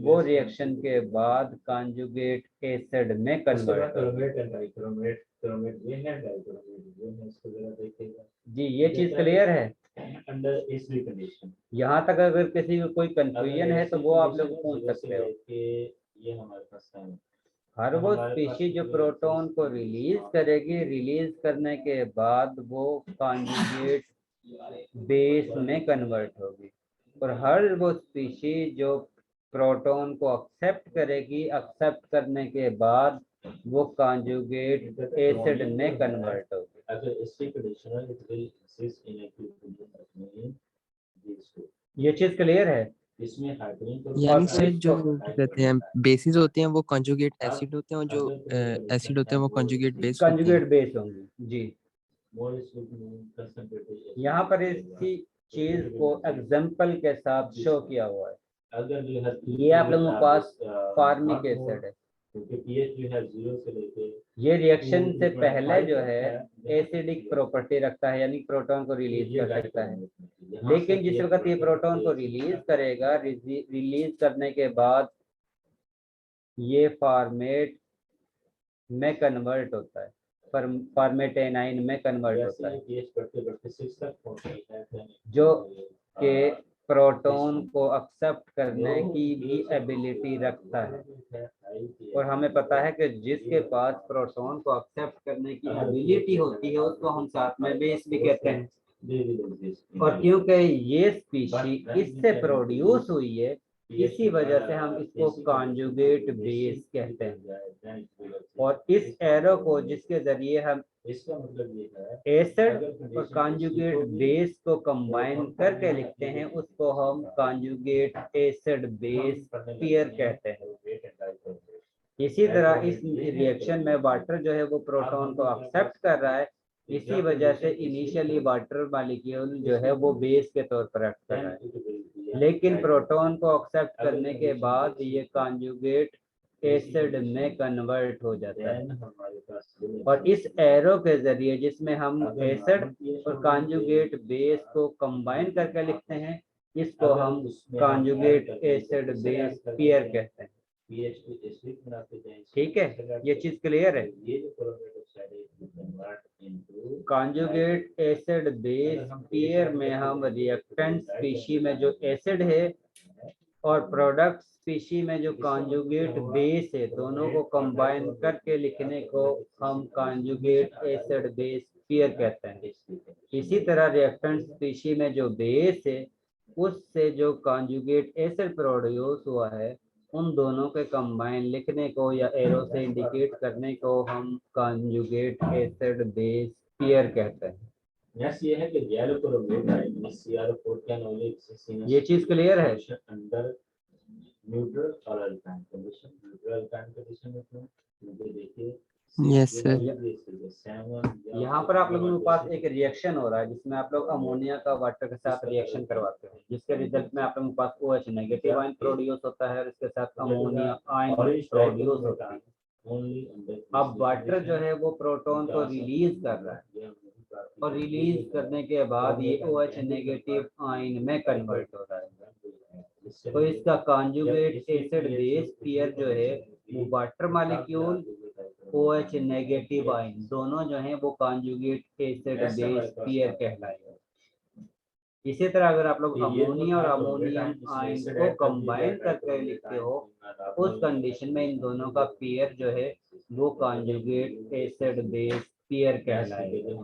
वो रिएक्शन के बाद कॉन्जुगेट एसिड में कन्वर्ट होगी। जी ये चीज क्लियर है? यहाँ तक अगर किसी को कोई कंफ्यूजन है तो वो आप लोग पूछ सकते हो। हर वो स्पीशीज जो प्रोटॉन को रिलीज करेगी, रिलीज करने के बाद वो कॉन्जुगेट बेस में कन्वर्ट होगी और हर वो स्पीशीज जो प्रोटॉन को एक्सेप्ट करेगी, एक्सेप्ट करने के बाद वो कॉन्जुगेट एसिड में कन्वर्ट होगी। ये चीज क्लियर है? यानी सर जो कहते हैं बेसिस होते हैं वो कंजुगेट एसिड होते हैं और जो एसिड होते हैं वो कंजुगेट बेस होते हैं। कंजुगेट बेस होंगे जी। यहाँ पर इसी चीज को एग्जाम्पल के साथ शो किया हुआ है। ये आप लोगों के पास फार्मिक एसिड है, ये रिएक्शन से पहले जो है एसिडिक प्रॉपर्टी रखता है यानी प्रोटॉन को रिलीज कर सकता है, लेकिन जिस वक्त ये प्रोटॉन को रिलीज करेगा, रिलीज करने के बाद ये फॉर्मेट में कन्वर्ट होता है, फॉर्मेट एनाइन में कन्वर्ट होता है जो कि प्रोटॉन को एक्सेप्ट करने की भी एबिलिटी रखता है। और हमें पता है कि जिसके पास प्रोटॉन को एक्सेप्ट करने की एबिलिटी होती है उसको हम साथ में बेस भी कहते हैं। और क्योंकि ये स्पीशी इससे प्रोड्यूस हुई है इसी वजह से हम इसको कॉन्जुगेट बेस कहते हैं। और इस एरो को जिसके जरिए हम इसका मतलब ये है एसिड और कॉन्जुगेट बेस को कंबाइन करके लिखते हैं उसको हम कॉन्जुगेट एसिड बेस पेयर कहते हैं। इसी तरह इस रिएक्शन में वाटर जो है वो प्रोटॉन को एक्सेप्ट कर रहा है, इसी वजह से इनिशियली वाटर मॉलिक्यूल जो है वो बेस के तौर पर एक्ट कर रहा है, लेकिन प्रोटॉन को एक्सेप्ट करने के बाद ये कॉन्जुगेट एसिड में कन्वर्ट हो जाता है। और इस एरो के जरिए जिसमें हम एसिड और कॉन्जुगेट बेस को कंबाइन करके लिखते हैं, इसको हम कॉन्जुगेट एसिड बेस पेयर कहते हैं। ठीक है, ये चीज क्लियर है। कॉन्जुगेट एसिड बेस पेयर में हम रिएक्टेंट स्पीशी में जो एसिड है और प्रोडक्ट स्पीशी में जो कॉन्जुगेट बेस है, दोनों को कंबाइन करके लिखने को हम कॉन्जुगेट एसिड बेस पेयर कहते हैं। इसी तरह रिएक्टेंट स्पीशी में जो बेस है उससे जो कॉन्जुगेट एसिड प्रोड्यूस हुआ है, उन दोनों के कंबाइन लिखने को या एरो से इंडिकेट करने को हम कॉन्जुगेट एसिड बेस पेयर कहते हैं। ये है कि ये चीज क्लियर है। अंदर न्यूट्रल और alkyne condition, neutral alkyne condition में मुझे देखिए यस सर। यहाँ पर आप लोगों के पास एक रिएक्शन हो रहा है जिसमें आप लोग अमोनिया का वाटर के साथ रिएक्शन करवाते हैं, जिसके रिजल्ट में आप लोगों के पास OH नेगेटिव आयन प्रोड्यूस होता है और इसके साथ अमोनिया आयन प्रोड्यूस होता है। अब वाटर जो है वो प्रोटॉन को रिलीज कर रहा है और रिलीज करने के बाद ये OH नेगेटिव आयन में कन्वर्ट हो रहा है। तो इसका कॉन्जुगेट एसिड बेस पेयर जो है वो water molecule OH negative ion दोनों जो हैं वो कॉन्जुगेट एसिड बेस पेयर कहलाएगा। इसी तरह अगर आप लोग अमोनिया और अमोनियम आयन को कंबाइन करके लिखते हो, उस कंडीशन में इन दोनों का पेयर जो है वो कॉन्जुगेट एसिड बेस पेयर कहलाएगा।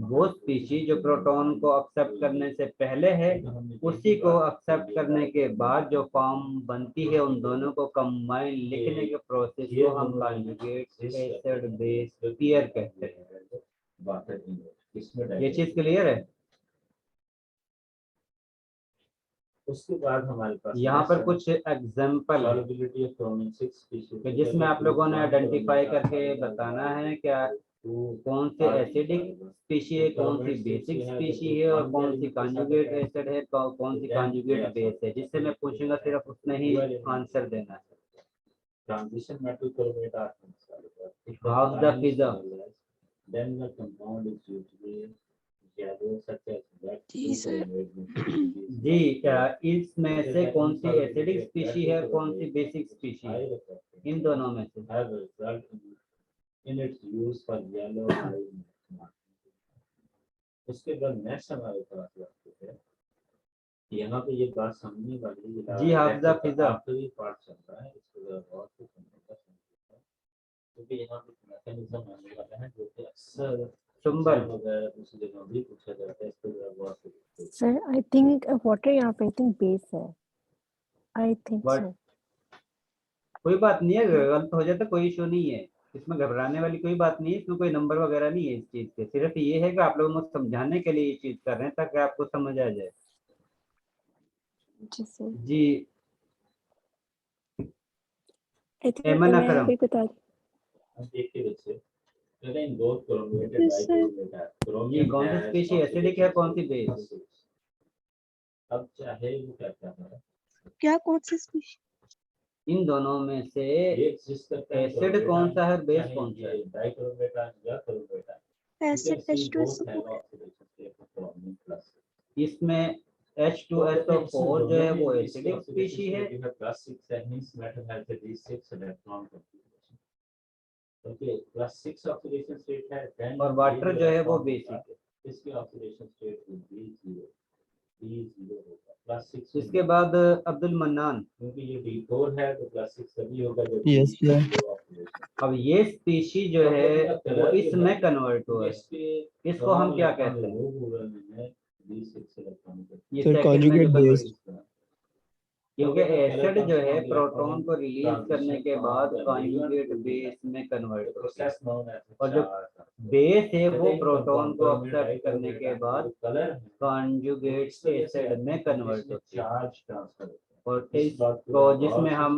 वो स्पीशीज जो प्रोटॉन को एक्सेप्ट करने से पहले है, उसी को एक्सेप्ट करने के बाद जो फॉर्म बनती है, उन दोनों को कंबाइन लिखने के प्रोसेस को हम कॉन्जुगेट एसिड बेस पेयर कहते हैं। ये चीज क्लियर है। उसके बाद हमारे पास यहाँ पर कुछ एग्जाम्पल है जिसमें आप लोगों ने आइडेंटिफाई करके बताना है क्या कौन से एसिडिक स्पीशी है, कौन सी बेसिक स्पीशी है और कौन सी कॉन्जुगेट एसिड है, कौन सी कॉन्जुगेट बेस है। जिससे मैं पूछूंगा सिर्फ उसने ही आंसर देना है। Transition metal chromate half the Fiza. then the compound is usually yellow such as black जी सर। जी, क्या इसमें से कौन सी एसिडिक स्पीशी है, कौन सी बेसिक स्पीशी है, इन दोनों में से। have result in its use for yellow eye। उसके बाद नेक्स्ट हमारे पास है यहाँ पे ये बात समझने वाली जी, हाफिजा फिजा आखिरी पार्ट चल रहा है, इसको बहुत कुछ समझना है क्योंकि यहाँ पे मैकेनिज्म आने वाला है जो कि अक्सर चुंबल वगैरह दूसरी जगह भी पूछा जाता है। इसको बहुत सर आई थिंक वाटर यहाँ पे आई थिंक बेस है, आई थिंक सो। कोई बात नहीं है, गलत हो जाता कोई इशू नहीं है, इसमें घबराने वाली कोई बात नहीं है, इसमें कोई नंबर वगैरह नहीं है इस चीज के। सिर्फ ये है कि आप लोगों को समझाने के लिए ये चीज कर रहे हैं ताकि आपको समझ आ जाए। जी सर। जी आई थिंक एमन मैं अकरम। भी बता देखिए बच्चे इन दो क्रोमेट Yes, sir. जी, कौन सी स्पीशी एसिडिक है, कौन सी बेस। अब चाहे वो क्या है, क्या कौन सी स्पीशी? इन दोनों में से एसिड कौन सा है, बेस कौन सा है। डाइक्रोमेट या क्रोमेट एसिड H2SO4। इसमें H2SO4 जो है वो एसिडिक स्पीशी है और वाटर जो है वो बेसिक है। इसकी ऑक्सीडेशन स्टेट B0 इसके बाद अब्दुल मन्नान। क्योंकि ये B4 है तो +6 तभी होगा जब Yes, sir. अब ये स्पीशी जो है वो इसमें कन्वर्ट हुआ है, इसको हम क्या कहते हैं। ये Sir, second में conjugate जो base. क्योंकि एसिड जो है प्रोटॉन को रिलीज करने के बाद कॉन्जुगेट बेस में कन्वर्ट होता है और जो बेस है वो प्रोटॉन को एक्सेप्ट करने के बाद कॉन्जुगेट एसिड में कन्वर्ट होता है। और इसको जिसमें हम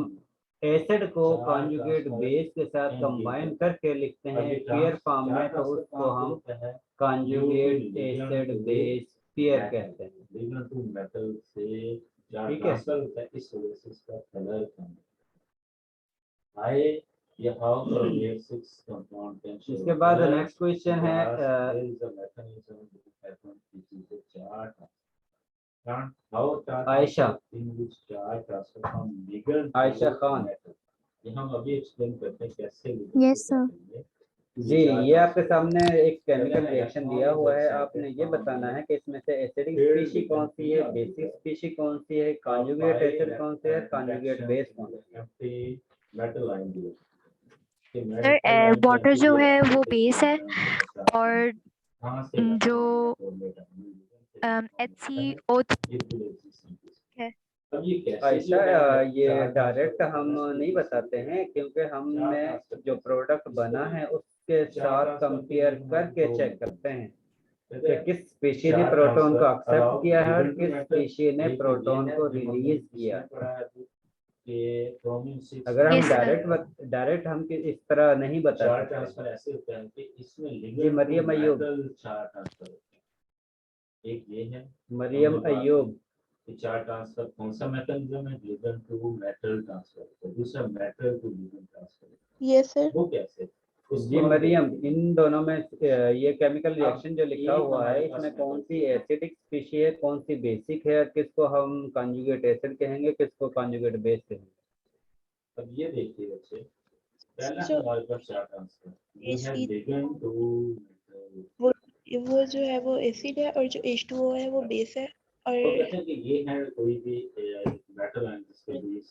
एसिड को कॉन्जुगेट बेस के साथ कंबाइन करके लिखते हैं पेयर फॉर्म में, तो उसको हम कॉन्जुगेट एसिड बेस पेयर कहते हैं। ठीक है, इस वजह से इसका कलर कम आए। इसके बाद नेक्स्ट क्वेश्चन है आयशा आयशा खान। ये हम अभी एक्सप्लेन करते हैं कैसे। Yes, sir. जी, ये आपके सामने एक केमिकल रिएक्शन दिया हुआ है, आपने ये बताना है कि इसमें से एसिडिक स्पीशी कौन सी है, बेसिक स्पीशी कौन सी है, कॉन्जुगेट एसिड कौन सी है, कॉन्जुगेट बेस कौन सी है। सर वाटर जो है वो बेस है और जो HCO है। आयशा, ये डायरेक्ट हम नहीं बताते हैं क्योंकि हमने जो प्रोडक्ट बना है उसके साथ कंपेयर करके चेक करते हैं कि किस स्पीशी ने प्रोटॉन को एक्सेप्ट किया है और किस स्पीशी ने प्रोटॉन को रिलीज किया। अगर हम डायरेक्ट हम इस तरह नहीं बता सकते। जी, मरियम अयूब। एक ये है मरियम अयूब। चार ट्रांसफर कौन सा मैकेनिज्म है? Ligand to metal transfer. दूसरा metal to ligand transfer. Yes sir. वो कैसे? जी मरियम, इन दोनों में ये केमिकल रिएक्शन जो लिखा हुआ है इसमें कौन सी एसिडिक स्पीशी है, कौन सी बेसिक है, किसको हम कॉन्जुगेट एसिड कहेंगे, किसको कॉन्जुगेट बेस कहेंगे। अब ये देखिए बच्चे, पहला हमारे पास चार ट्रांसफर, ये है लिगेंड टू मेटल। वो जो है वो एसिड है और जो H2O है वो बेस है। और तो कहते हैं कि ये है कोई भी मेटल आयन जिसके बीच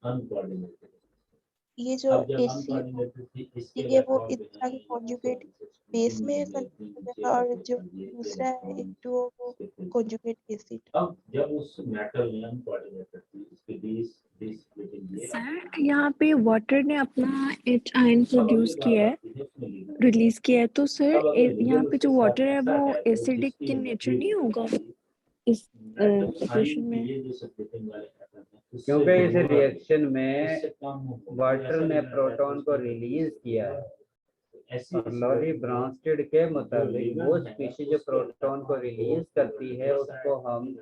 अनकोऑर्डिनेटेड। ये जो ये वो इसका कॉन्जुगेट बेस में है और जो दूसरा है H2O वो कॉन्जुगेट एसिड। अब जब उस मेटल में अनकोऑर्डिनेटेड थी इसके बीच सर यहाँ पे वाटर ने अपना H आयन प्रोड्यूस किया है, रिलीज किया है, तो सर यहाँ पे जो वाटर है वो एसिडिक इन नेचर नहीं होगा इस इक्वेशन में? क्योंकि इस रिएक्शन में वाटर ने प्रोटॉन को रिलीज किया है और लॉरी ब्रांस्टेड के मुताबिक वो स्पीशी जो प्रोटॉन को रिलीज करती है उसको हम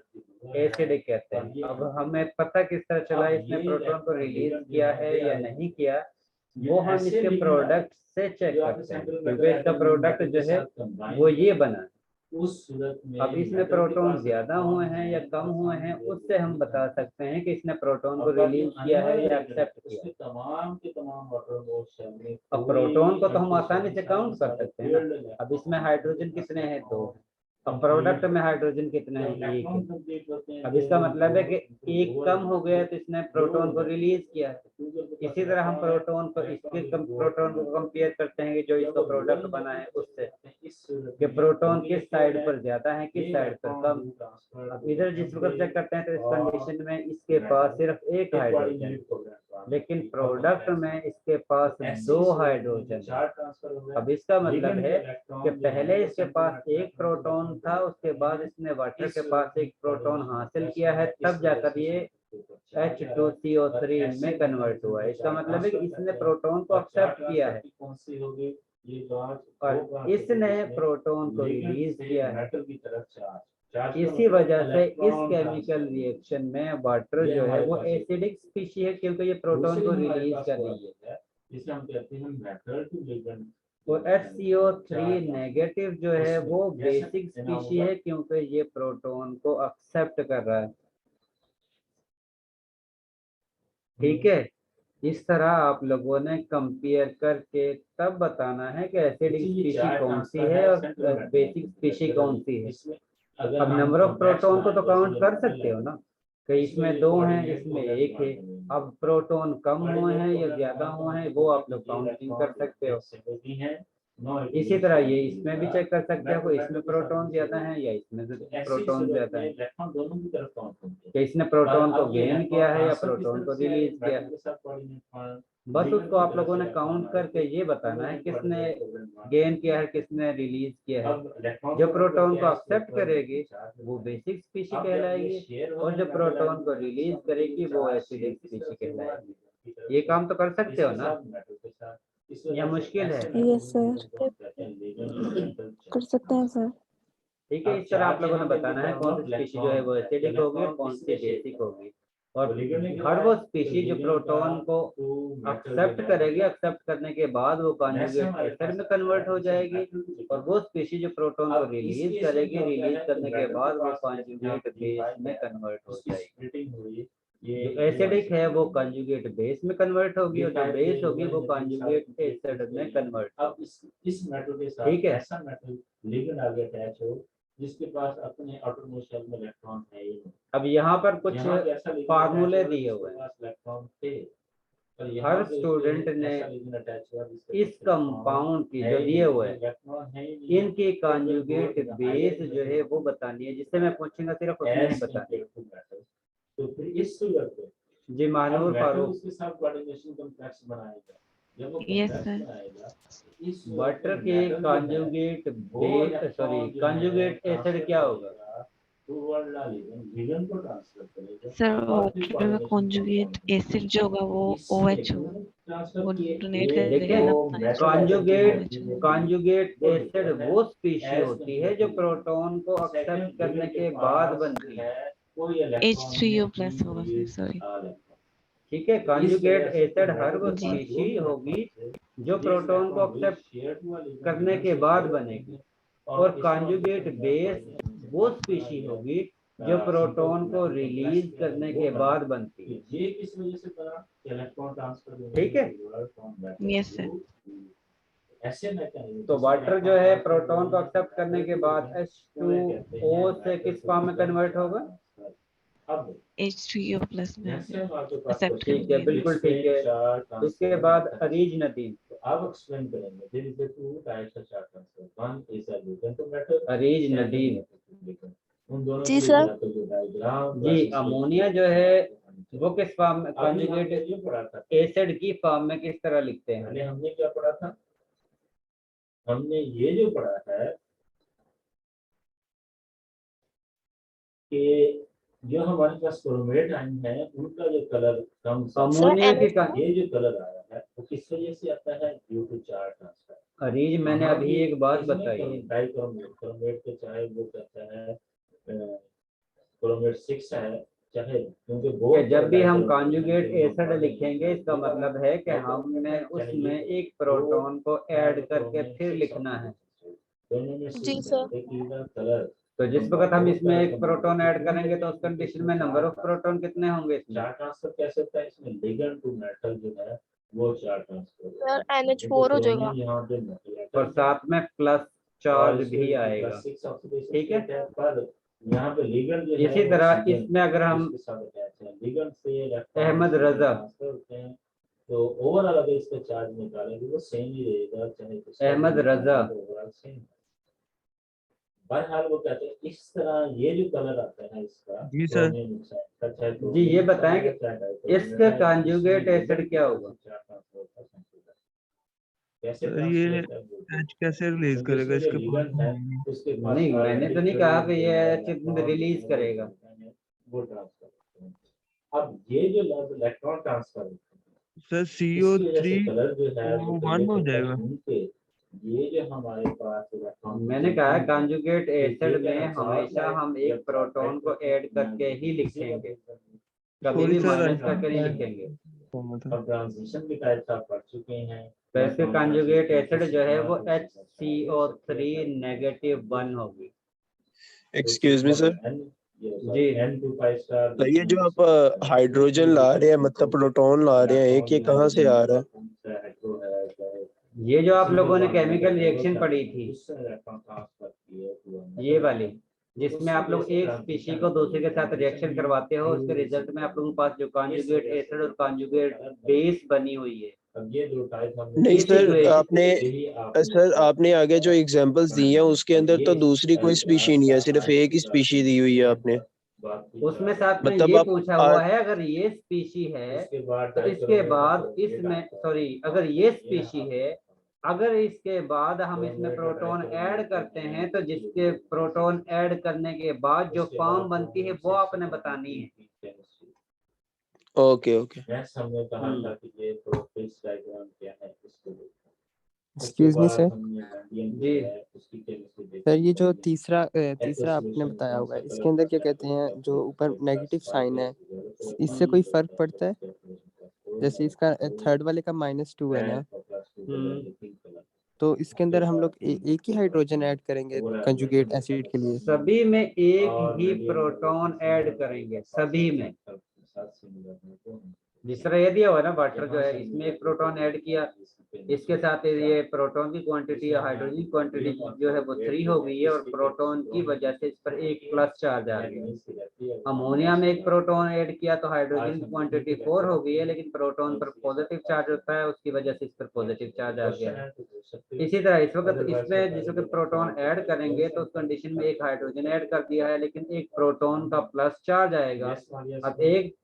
एसिडिक कहते हैं। अब हमें पता किस तरह चला इसने प्रोटॉन को रिलीज किया है या नहीं किया, वो हम इसके प्रोडक्ट से चेक करते हैं क्योंकि इसका प्रोडक्ट जो है वो ये बना है। उस सूरत में अब इसमें प्रोटॉन ज्यादा हुए हैं या कम हुए हैं उससे हम बता सकते हैं कि इसने प्रोटॉन को रिलीज किया है या एक्सेप्ट किया। तमाम के तमाम वाटर अब प्रोटॉन को तो हम आसानी से काउंट कर सकते हैं ना। अब इसमें हाइड्रोजन कितने हैं? 2। अब प्रोडक्ट में हाइड्रोजन कितने हैं? 1 है। अब इसका मतलब है कि 1 कम हो गया तो इसने प्रोटॉन को रिलीज किया है। इसी तरह हम प्रोटॉन को इसके प्रोटॉन को कंपेयर करते हैं जो इसका प्रोडक्ट बना है उससे कि प्रोटॉन किस साइड पर ज्यादा है किस साइड पर कम। अब इधर जिस वक्त चेक करते हैं तो इस कंडीशन में इसके पास सिर्फ 1 हाइड्रोजन, लेकिन प्रोडक्ट में इसके पास 2 हाइड्रोजन। अब इसका मतलब है कि पहले इसके पास 1 प्रोटॉन था, उसके बाद इसने वाटर के पास 1 प्रोटॉन हासिल किया है, तब जाकर ये H2CO3 में कन्वर्ट हुआ है। इसका मतलब है कि इसने प्रोटॉन को एक्सेप्ट किया है और इसने प्रोटॉन को रिलीज किया है। इसी वजह से इस केमिकल रिएक्शन में वाटर जो है वो एसिडिक स्पीशी है क्योंकि ये प्रोटॉन को रिलीज कर रही है। जिसे हम कहते हैं मेटल टू लिगेंड। और HCO3 नेगेटिव जो है वो बेसिक स्पीशी है क्योंकि ये प्रोटॉन को एक्सेप्ट कर रहा है। ठीक है, इस तरह आप लोगों ने कंपेयर करके तब बताना है कि एसिडिक स्पीशी कौन सी है और बेसिक स्पीशी कौन सी है। अब नंबर ऑफ प्रोटॉन को तो काउंट कर सकते हो ना कि इसमें 2 हैं इसमें 1 है। अब प्रोटॉन कम हुए हैं या ज्यादा हुए हैं वो आप लोग काउंटिंग कर सकते हो। इसी तरह ये इसमें भी चेक कर सकते हैं कोई इसमें प्रोटॉन ज्यादा है या इसमें प्रोटॉन ज्यादा है, इलेक्ट्रॉन दोनों की तरफ काउंट होंगे। कि इसने प्रोटॉन को गेन किया है या प्रोटॉन को रिलीज किया है। बस उसको आप लोगों ने काउंट करके ये बताना है किसने गेन किया है किसने रिलीज किया है। जो प्रोटॉन को एक्सेप्ट करेगी वो बेसिक स्पीशी कहलाएगी और जो प्रोटॉन को रिलीज करेगी वो एसिडिक स्पीशी कहलाएगी। ये काम तो कर सकते हो ना, या मुश्किल है? यस सर, कर सकते हैं सर। ठीक है, इस तरह आप लोगों ने बताना है कौन सी स्पीशी जो है वो एसिडिक होगी और कौन सी बेसिक होगी। और हर वो स्पीशी जो प्रोटॉन को एक्सेप्ट करेगी, एक्सेप्ट करने के बाद वो कॉन्जुगेट एसिड में कन्वर्ट हो जाएगी। और वो स्पीशी जो प्रोटॉन को रिलीज करेगी, रिलीज करने के बाद वो कॉन्जुगेट बेस में कन्वर्ट हो जाएगी। जो एसिडिक है वो कॉन्जुगेट बेस में कन्वर्ट होगी और जो बेस होगी वो कॉन्जुगेट एसिड में कन्वर्ट। अब इस मेटल के साथ ठीक है, ऐसा मेटल लिगेंड आगे अटैच हो जिसके पास अपने आउटरमोस्ट शेल में इलेक्ट्रॉन है ही नहीं। अब यहाँ पर कुछ यहाँ पे ऐसा लिगेंड फार्मूले अटैच हुआ दिए जिसके हुए हैं। पास इलेक्ट्रॉन थे, और यहाँ हर पे स्टूडेंट ने ऐसा लिगेंड अटैच हुआ जिसके इस पास कंपाउंड की है जो ही दिए नहीं, हुए हैं इलेक्ट्रॉन है ही नहीं। इनकी कॉन्जुगेट बेस जो है वो बतानी है, जिससे मैं पूछूंगा सिर्फ उसमें नहीं बतानी। तो फिर इस सूरत में जी महानूर फारूक, उसके साथ कोऑर्डिनेशन कॉम्प्लेक्स बनाएगा। जब वो Yes, complex sir. बनाएगा, इस वाटर के conjugate base sorry conjugate acid क्या होगा? लिगेंड को ट्रांसफर करेगा। सर और फिर वाटर में कॉन्जुगेट एसिड जो होगा वो OH होगा, वो डोनेट करेगा देखिए अपना कॉन्जुगेट एसिड वो स्पीशी होती है जो प्रोटॉन को एक्सेप्ट करने के बाद बनती है। H3O प्लस होगा फिर, सॉरी। ठीक है, कॉन्जुगेट एसिड हर वो स्पीशी होगी जो प्रोटॉन को एक्सेप्ट करने के बाद बनेगी और कॉन्जुगेट बेस वो स्पीशी होगी जो प्रोटॉन को रिलीज करने के बाद बनती है। ये किस वजह से बना? Electron transfer. ठीक है, यस सर। ऐसे मैकेनिज्म तो वाटर जो है प्रोटॉन को एक्सेप्ट करने के बाद H2O से किस फॉर्म में कन्वर्ट होगा? अब H3O प्लस में एक्सेप्ट ठीक है, बिल्कुल ठीक है। इसके बाद अरीजनदीन, अब एक्सप्लेन करेंगे। There is two types of charge transfer, one is a ligand to metal, Areej Nadeem. उन दोनों जी के सर। जो डायग्राम जी अमोनिया जो है वो किस फॉर्म में कॉन्जुगेट ये पढ़ा था। एसिड की फॉर्म में किस तरह लिखते हैं? पहले हमने क्या पढ़ा था? हमने ये जो पढ़ा है कि जो हमारे पास क्रोमेट आयन है उनका जो कलर कम अमोनिया के ये जो कलर आया है वो किस वजह से आता है? Due to charge transfer. Areej मैंने अभी एक बात बताई है, क्रोमेट के चाहे वो कहता है क्रोमेट 6 है, चाहे क्योंकि वो कि जब भी हम कॉन्जुगेट एसिड लिखेंगे इसका मतलब है कि हमने उसमें एक प्रोटॉन को ऐड करके फिर लिखना है। जी सर। कलर तो जिस वक्त हम इसमें एक प्रोटॉन ऐड करेंगे तो उस कंडीशन में नंबर ऑफ प्रोटॉन कितने होंगे इसमें? चार्ज ट्रांसफर कैसे होता है? इसमें लिगेंड टू मेटल जो है वो चार्ज ट्रांसफर सर NH4 हो जाएगा यहाँ पे मेटल और साथ में प्लस चार्ज भी आएगा। ठीक है, पर यहाँ पे लिगेंड जो है इसी तरह इसमें अगर हम लिगेंड से अहमद रजा, तो ओवरऑल अगर इसका चार्ज निकालेंगे वो सेम ही रहेगा, चाहे अहमद रजा। Overall same. बहरहाल वो कहते हैं इस तरह ये जो कलर आता है इसका। जी सर। जी ये बताएं कि इसका कॉन्जुगेट एसिड क्या होगा? सर ये H कैसे रिलीज करेगा इसके नहीं मैंने तो नहीं कहा कि ये रिलीज करेगा। अब ये जो electron transfer sir CO3 colour जो है वो 1 हो जाएगा। ये जो हमारे पास मैंने कहा कॉन्जुगेट एसिड में हमेशा हम एक प्रोटॉन को ऐड करके ही लिखेंगे, कभी भी माइनस करके नहीं लिखेंगे। अब ट्रांजिशन की टाइप्स आप पढ़ चुके हैं। वैसे कॉन्जुगेट एसिड जो है वो HCO3 नेगेटिव 1 होगी। एक्सक्यूज मी सर, जी N25 स्टार। ये जो आप हाइड्रोजन ला रहे हैं मतलब प्रोटॉन ला रहे हैं, एक ये कहाँ से आ रहा है? ये जो आप लोगों ने केमिकल रिएक्शन पढ़ी थी ये वाली, जिसमें आप लोग एक स्पीशी को दूसरे के साथ रिएक्शन करवाते हो, उसके रिजल्ट में आप लोगों के पास जो कॉन्जुगेट एसिड और कॉन्जुगेट बेस बनी हुई है, नहीं इस सर, इक्वेशन आपने आगे जो एग्जांपल्स दी हैं उसके अंदर तो दूसरी कोई स्पीशी नहीं है, सिर्फ एक ही स्पीशी दी हुई है आपने। उसमें साथ में मतलब ये आप पूछा हुआ है अगर ये स्पीशी है तो इसके बाद इसमें सॉरी अगर ये स्पीशी है, अगर इसके बाद हम इसमें प्रोटॉन ऐड करते हैं तो जिसके प्रोटॉन ऐड करने के बाद जो फॉर्म बनती है वो आपने बतानी है। Okay okay. Excuse me sir, जी सर ये जो तीसरा आपने बताया हुआ है इसके अंदर क्या कहते हैं, जो ऊपर नेगेटिव साइन है इससे कोई फर्क पड़ता है? जैसे इसका थर्ड वाले का -2 है ना, तो इसके अंदर हम लोग एक ही हाइड्रोजन ऐड करेंगे कंजुगेट एसिड के लिए? सभी में एक ही प्रोटॉन ऐड करेंगे, सभी में। जिस तरह ये दिया हुआ है ना, वाटर जो है इसमें एक प्रोटॉन ऐड किया, इसके साथ ये प्रोटॉन की क्वांटिटी या हाइड्रोजन की क्वांटिटी जो है वो 3 हो गई है और प्रोटॉन की वजह से इस पर एक प्लस चार्ज आ गया। अमोनिया में एक प्रोटॉन ऐड किया तो हाइड्रोजन की क्वांटिटी 4 हो गई है, लेकिन प्रोटॉन पर पॉजिटिव चार्ज होता है, उसकी वजह से इस पर पॉजिटिव चार्ज आ गया। इसी तरह इस वक्त इसमें जिस वक्त प्रोटॉन ऐड करेंगे तो उस कंडीशन में एक हाइड्रोजन ऐड कर दिया है, लेकिन एक प्रोटॉन का प्लस चार्ज आएगा। अब एक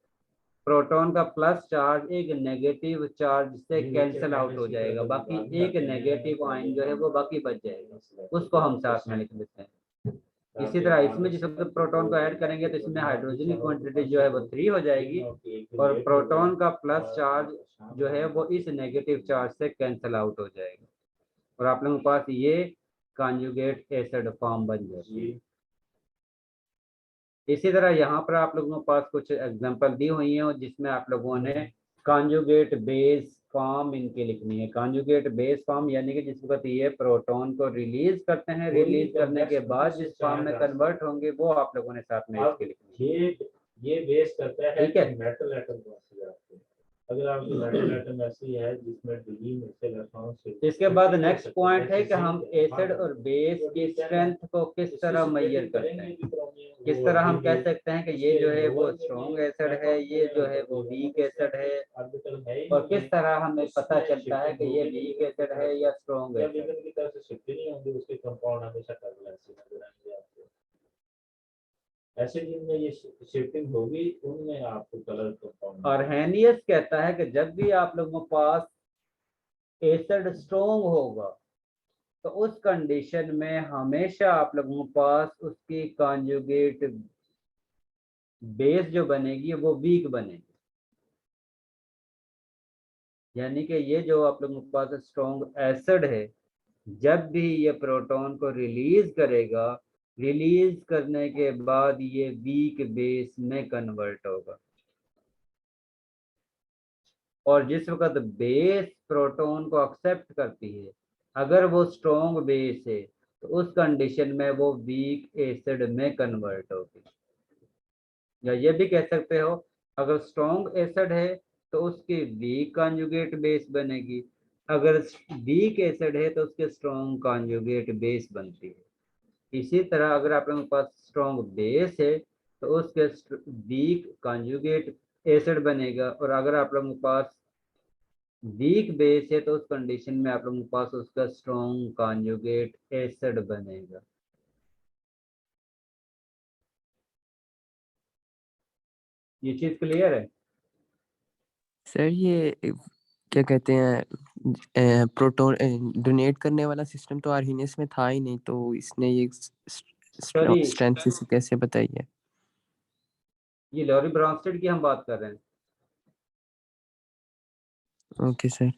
प्रोटॉन का प्लस चार्ज एक नेगेटिव चार्ज से कैंसिल आउट हो जाएगा, बाकी एक नेगेटिव आयन जो है वो बाकी बच जाएगा, उसको हम साथ में लिख देते हैं। इसी तरह इसमें जिस वक्त प्रोटॉन को ऐड करेंगे तो इसमें हाइड्रोजन की क्वांटिटी जो है वो 3 हो जाएगी और प्रोटॉन का प्लस चार्ज जो है वो इस नेगेटिव चार्ज से कैंसिल आउट हो जाएगा और आप लोगों के पास ये कॉन्जुगेट एसिड फॉर्म बन जाएगी। इसी तरह यहाँ पर आप लोगों के पास कुछ एग्जांपल दी हुई हैं जिसमें आप लोगों ने कॉन्जुगेट बेस फॉर्म इनकी लिखनी है। कॉन्जुगेट बेस फॉर्म यानी कि जिस वक्त ये प्रोटॉन को रिलीज करते हैं, रिलीज करने के बाद जिस फॉर्म में कन्वर्ट होंगे वो आप लोगों ने साथ में इसकी लिखनी है। ये बेस करता है ठीक है, मेटल एटम। अगर आपकी मेटल एटम ऐसी है जिसमें डी में इलेक्ट्रॉन से, इसके बाद नेक्स्ट पॉइंट है कि हम एसिड और बेस की स्ट्रेंथ को किस तरह मेजर करते हैं। किस तरह हम कह सकते हैं कि ये जो है वो स्ट्रॉन्ग एसिड है, ये जो है वो वीक एसिड है, और किस तरह हमें पता चलता है कि ये वीक एसिड है या स्ट्रॉन्ग एसिड। की तरफ से शिफ्ट नहीं होंगे, उसके कंपाउंड हमेशा टर्बुलेंस नजर आएंगे आपको। ऐसे जिनमें ये शिफ्टिंग होगी उनमें आपको कलर कंपाउंड। और हेनियस कहता है कि जब भी आप लोगों के पास एसिड स्ट्रॉन्ग होगा तो उस कंडीशन में हमेशा आप लोगों के पास उसकी कॉन्जुगेट बेस जो बनेगी वो वीक बनेगी। यानी कि ये जो आप लोगों के पास स्ट्रॉन्ग एसिड है, जब भी ये प्रोटॉन को रिलीज करेगा, रिलीज करने के बाद ये वीक बेस में कन्वर्ट होगा, और जिस वक्त बेस प्रोटॉन को एक्सेप्ट करती है, अगर वो स्ट्रॉन्ग बेस है तो उस कंडीशन में वो वीक एसिड में कन्वर्ट होगी। या ये भी कह सकते हो अगर स्ट्रॉन्ग एसिड है तो उसकी वीक कॉन्जुगेट बेस बनेगी, अगर वीक एसिड है तो उसके स्ट्रॉन्ग कॉन्जुगेट बेस बनती है। इसी तरह अगर आप लोगों के पास स्ट्रॉन्ग बेस है तो उसके वीक कॉन्जुगेट एसिड बनेगा, और अगर आप लोगों के पास वीक बेस है तो उस कंडीशन में आप लोगों के पास उसका स्ट्रॉन्ग कॉन्जुगेट एसिड बनेगा। ये चीज क्लियर है? सर ये क्या कहते हैं, प्रोटॉन डोनेट करने वाला सिस्टम तो आर्हीनियस में था ही नहीं, तो इसने ये सॉरी, स्ट्रेंथ कैसे बताई है? ये लॉरी ब्रॉन्स्टेड की हम बात कर रहे हैं। Okay sir.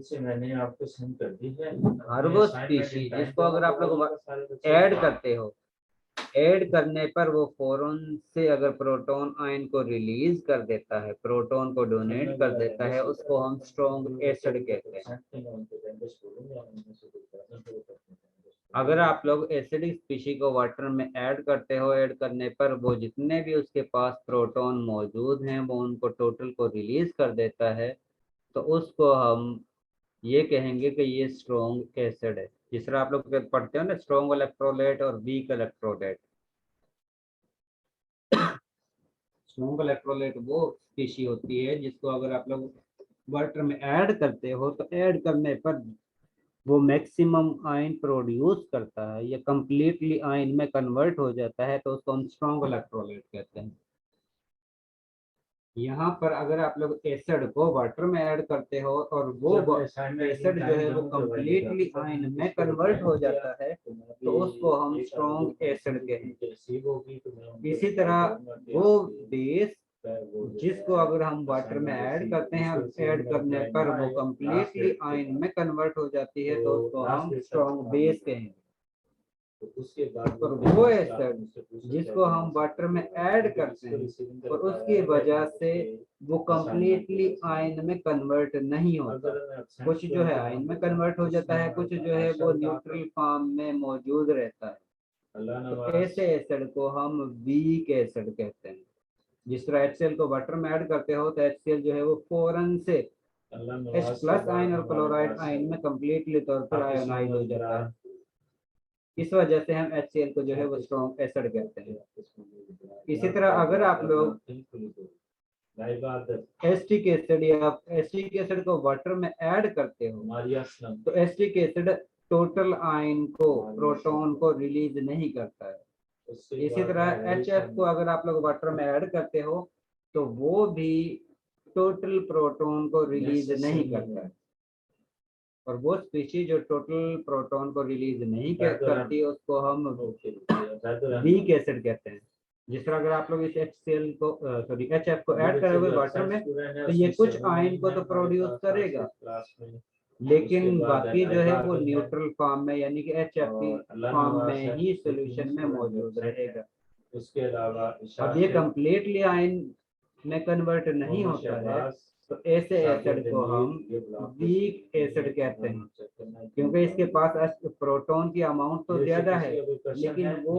से मैंने आपको सेंड कर दी है। हर वो स्पीशीज जिसको अगर आप लोग ऐड करते हो, ऐड करने पर वो फौरन से अगर प्रोटॉन आयन को रिलीज कर देता है, प्रोटॉन को डोनेट कर देता है, उसको हम स्ट्रॉन्ग एसिड कहते हैं। अगर आप लोग एसिडिक स्पीशी को वाटर में ऐड करते हो, ऐड करने पर वो जितने भी उसके पास प्रोटॉन मौजूद हैं वो उनको टोटल को रिलीज कर देता है, तो उसको हम ये कहेंगे कि ये स्ट्रॉन्ग एसिड है। जिस तरह आप लोग पढ़ते हो ना स्ट्रॉन्ग इलेक्ट्रोलाइट और वीक इलेक्ट्रोलाइट। स्ट्रॉन्ग इलेक्ट्रोलाइट वो स्पीशी होती है जिसको अगर आप लोग वाटर में ऐड करते हो तो ऐड करने पर वो मैक्सिमम आयन प्रोड्यूस करता है या कंप्लीटली आयन में कन्वर्ट हो जाता है, तो उसको हम स्ट्रॉन्ग इलेक्ट्रोलाइट कहते हैं। यहाँ पर अगर आप लोग एसिड को वाटर में ऐड करते हो और वो एसिड जो है वो कंप्लीटली आयन में कन्वर्ट हो जाता है, तो उसको हम स्ट्रॉन्ग एसिड कहेंगे। इसी तरह वो बेस जिसको अगर हम वाटर में ऐड करते हैं और ऐड करने पर वो कंप्लीटली आयन में कन्वर्ट हो जाती है, तो उसको हम स्ट्रॉन्ग बेस कहेंगे। और वो एसिड जिसको हम वाटर में ऐड करते हैं और उसकी वजह से वो कंप्लीटली आयन में कन्वर्ट नहीं होता, कुछ जो है आयन में कन्वर्ट हो जाता है, कुछ जो है वो न्यूट्रल फॉर्म में मौजूद रहता है, तो ऐसे एसिड को हम वीक एसिड कहते हैं। जिस तरह HCl को वाटर में ऐड करते हो तो HCl जो है वो फौरन से H+ आयन और क्लोराइड आयन में कंप्लीटली तौर पर आयोनाइज हो जाता है। इस वजह से हम HCl को जो है वो स्ट्रॉन्ग एसिड कहते हैं। इसी तरह अगर आप लोग एसिटिक एसिड या एसिटिक एसिड को वाटर में ऐड करते हो तो एसिटिक एसिड टोटल आयन को प्रोटॉन को रिलीज नहीं करता है। इसी तरह HF को अगर आप लोग वाटर में ऐड करते हो तो वो भी टोटल प्रोटॉन को रिलीज नहीं करता है, और वो स्पीशीज जो टोटल प्रोटॉन को रिलीज नहीं करती उसको हम वीक एसिड कहते हैं। जिस तरह अगर आप लोग इस HCl को सॉरी HF को ऐड करोगे वाटर में तो ये कुछ आयन को तो प्रोड्यूस करेगा, लेकिन बाकी जो है वो न्यूट्रल फॉर्म में यानी कि HF की फॉर्म में ही सॉल्यूशन में मौजूद रहेगा। उसके अलावा अब ये कंप्लीटली आयन में कन्वर्ट नहीं होता है, तो ऐसे एसिड को हम वीक एसिड कहते हैं, क्योंकि इसके पास प्रोटॉन की अमाउंट तो ज्यादा है लेकिन वो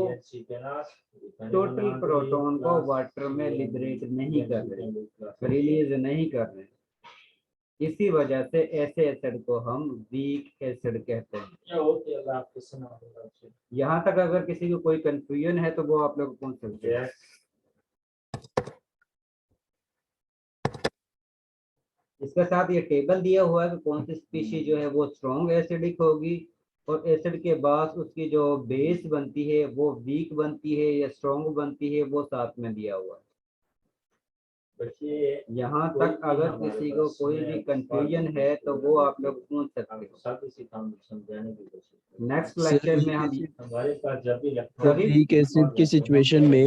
टोटल प्रोटॉन को वाटर में लिबरेट नहीं कर रहे, रिलीज नहीं कर रहे। इसी वजह से ऐसे एसिड को हम वीक एसिड कहते हैं। यहाँ तक अगर किसी को कोई कंफ्यूजन है तो वो आप लोग पूछ सकते हैं। इसके साथ ये टेबल दिया हुआ है कि कौन सी स्पीशी जो है वो स्ट्रॉन्ग एसिडिक होगी और एसिड के बाद उसकी जो बेस बनती है वो वीक बनती है या स्ट्रॉन्ग बनती है, वो साथ में दिया हुआ है। यहाँ तक अगर किसी को कोई भी कंफ्यूजन है तो वो आप लोग पूछ सकते हो। नेक्स्ट लेक्चर में हम वीक एसिड की सिचुएशन में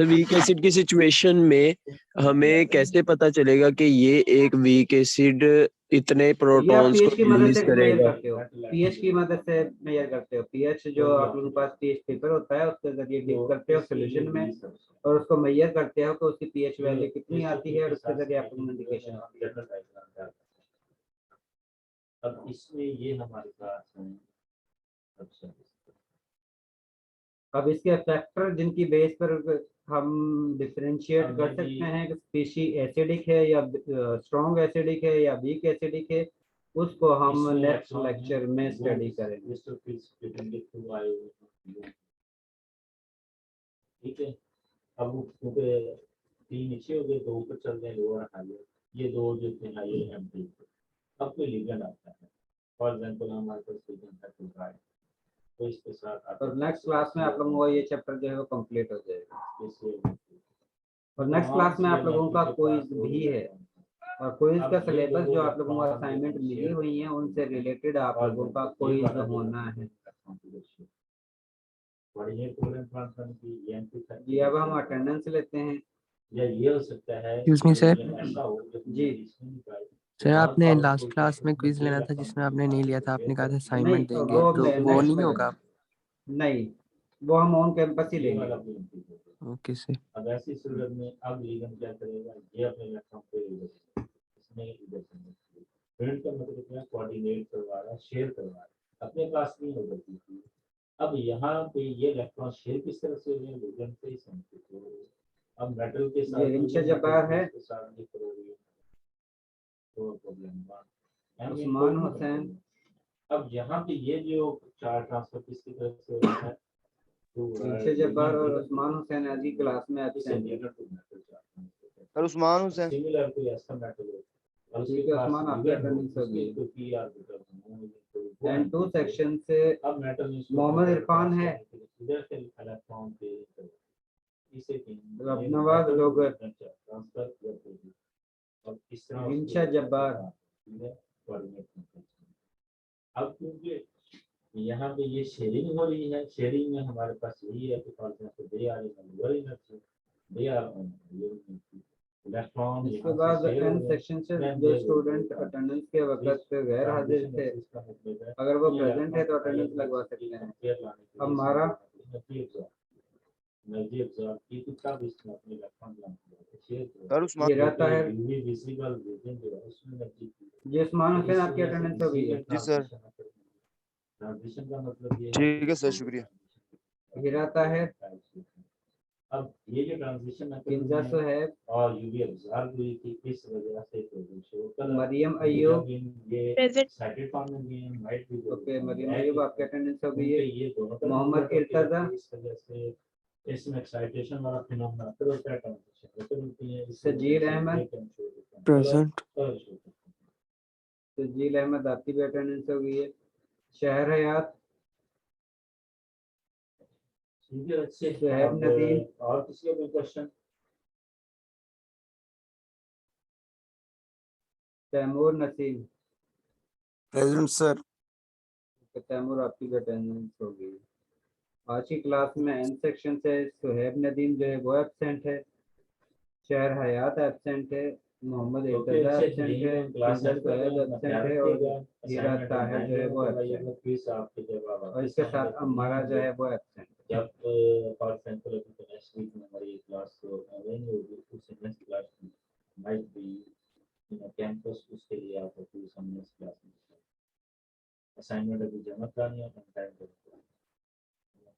वीक एसिड की सिचुएशन में हमें कैसे पता चलेगा कि ये एक वीक एसिड इतने प्रोटॉन्स को रिलीज करेगा? पीएच की मदद से मेजर करते हो। पीएच जो आप लोगों के पास पीएच पेपर होता है उसके जरिए डिप करते हो सॉल्यूशन में और उसको मेजर करते हो कि उसकी पीएच वैल्यू कितनी आती है और उसके जरिए आप लोगों को इंडिकेशन आती है। अब इसमें ये हमारे पास है। अच्छा, अब इसके फैक्टर जिनकी बेस पर हम डिफरेंशिएट कर सकते हैं कि स्पीशी एसिडिक है या स्ट्रॉन्ग एसिडिक है या वीक एसिडिक है, उसको हम नेक्स्ट लेक्चर में स्टडी करेंगे। ठीक है, अब तीन नीचे हो गए, दो ऊपर चल रहे हैं, लोअर हायर, ये दो जो थे हायर एम्प्टी। अब कोई लिगेंड आता है, फॉर एग्जांपल हमारे पास लिगेंड है तो इसके साथ और नेक्स्ट क्लास में आप लोगों का ये चैप्टर जो है वो कंप्लीट हो जाएगा। और नेक्स्ट क्लास में आप लोगों का क्विज भी है और क्विज का सिलेबस जो आप लोगों को असाइनमेंट मिली हुई है उनसे रिलेटेड आप लोगों का क्विज होना है। जी, अब हम अटेंडेंस लेते हैं। या ये हो सकता है जी सर, आपने लास्ट क्लास में क्विज लेना था जिसमें आपने नहीं लिया था, आपने कहा था असाइनमेंट देंगे, तो वो नहीं होगा? नहीं, वो हम ऑन कैंपस ही लेंगे। Okay sir. अब ऐसी सूरत में अब लीगन क्या करेगा, ये अपने लैपटॉप पे इसमें इधर से प्रिंट का मतलब क्या, कोऑर्डिनेट करवा रहा है, शेयर करवा रहा है, अपने पास नहीं होगा। अब यहाँ पे ये इलेक्ट्रॉन शेयर किस तरह से हो रहे हैं, वजन से ही संकेत हो रहे हैं। अब मेटल के साथ ये रिंशा जब्बार है, के साथ भी करोगे तो प्रॉब्लम उस्मान हुसैन। अब यहाँ पे ये जो चार्ज ट्रांसफर किसकी तरफ से हो रहा है, रिंशा जब्बार और उस्मान हुसैन आज की क्लास में एब्सेंट है। और उस्मान हुसैन सिमिलर टू ऐसा मेटल है और ठीक उसके है, पास उस्मान आपकी लीवर अटेंडेंस हो गई है। तो P orbital and two section से अब मेटल मोहम्मद इरफान है, इधर से इलेक्ट्रॉन पे इसे नवाज लोगर, ट्रांसफर कर और इस तरह रिंशा जब्बार। अब क्योंकि यहाँ पे ये शेयरिंग हो रही है, शेयरिंग में हमारे पास यही है कि for example they are in lower energy, they are on electron. इसके बाद एन सेक्शन से जो स्टूडेंट अटेंडेंस के वक्त गैर हाजिर थे, अगर वो प्रेजेंट है तो अटेंडेंस लगवा सकते हैं। अब हमारा एनर्जी एब्जॉर्ब की कितना भी इसमें अपने इलेक्ट्रॉन और उस्मान ये रहता है यूवी विजिबल रीजन जो है उसमें एनर्जी जी। उस्मान हुसैन आपकी अटेंडेंस हो गई है। जी सर, ट्रांजिशन का मतलब ये ठीक है सर, शुक्रिया। ये रहता है अब ये जो ट्रांजिशन किंजा सुहैब और यूवी एब्जॉर्ब हुई थी इस वजह से मरियम अय्यूब। ये प्रेजेंट। साइटेड फॉर्म में भी है, वाइट भी ओके, मरियम अय्यूब आपकी अटेंडेंस हो गई है। ये दोनों मोहम्मद इर्तजा, इस वजह से इसमें एक्साइटेशन वाला फिनोमेना फिर होता है, ट्रांजिशन होती रहती है। सजील अहमद, प्रेजेंट। सजील अहमद आपकी भी अटेंडेंस हो गई है। शहर हयात, सुहैब नदीम, और किसी का कोई question? Taimur Naseem. Present sir. Taimur आपकी भी अटेंडेंस हो गई है। आज की क्लास में एन सेक्शन से सुहैब नदीम जो है वो एब्सेंट है, शहर हयात एब्सेंट है, मोहम्मद इर्तजा एब्सेंट है, किंजा सुहैब एब्सेंट है और हीरा ताहिर जो है वो एब्सेंट है। और इसके साथ अम्मारा जो है वो एब्सेंट है। जब फॉर एग्जांपल अभी नेक्स्ट वीक में हमारी क्लास अरेंज होगी, उस नेक्स्ट क्लास में माइट बी इन कैंपस, उसके लिए आप अपनी नेक्स्ट क्लास में असाइनमेंट अभी जमा करानी है, टाइम पर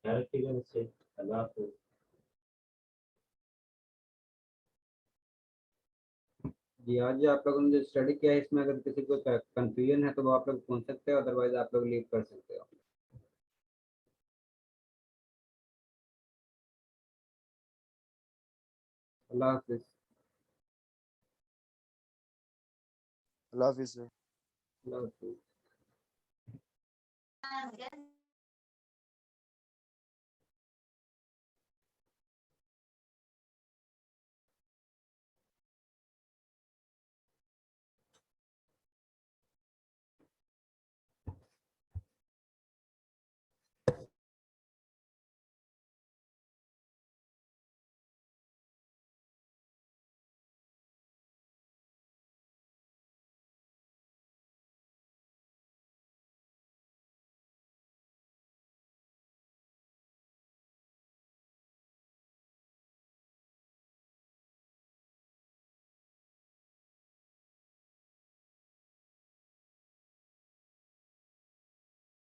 क्या रखिएगा बच्चे। अल्लाह हाफ़िज़। जी, आज जो आप लोगों ने जो स्टडी किया है इसमें अगर किसी को कंफ्यूजन है तो वो आप लोग पूछ सकते हो, अदरवाइज आप लोग लीव कर सकते हो। अल्लाह हाफिज़। अल्लाह हाफिज़ सर। अल्लाह हाफिज़।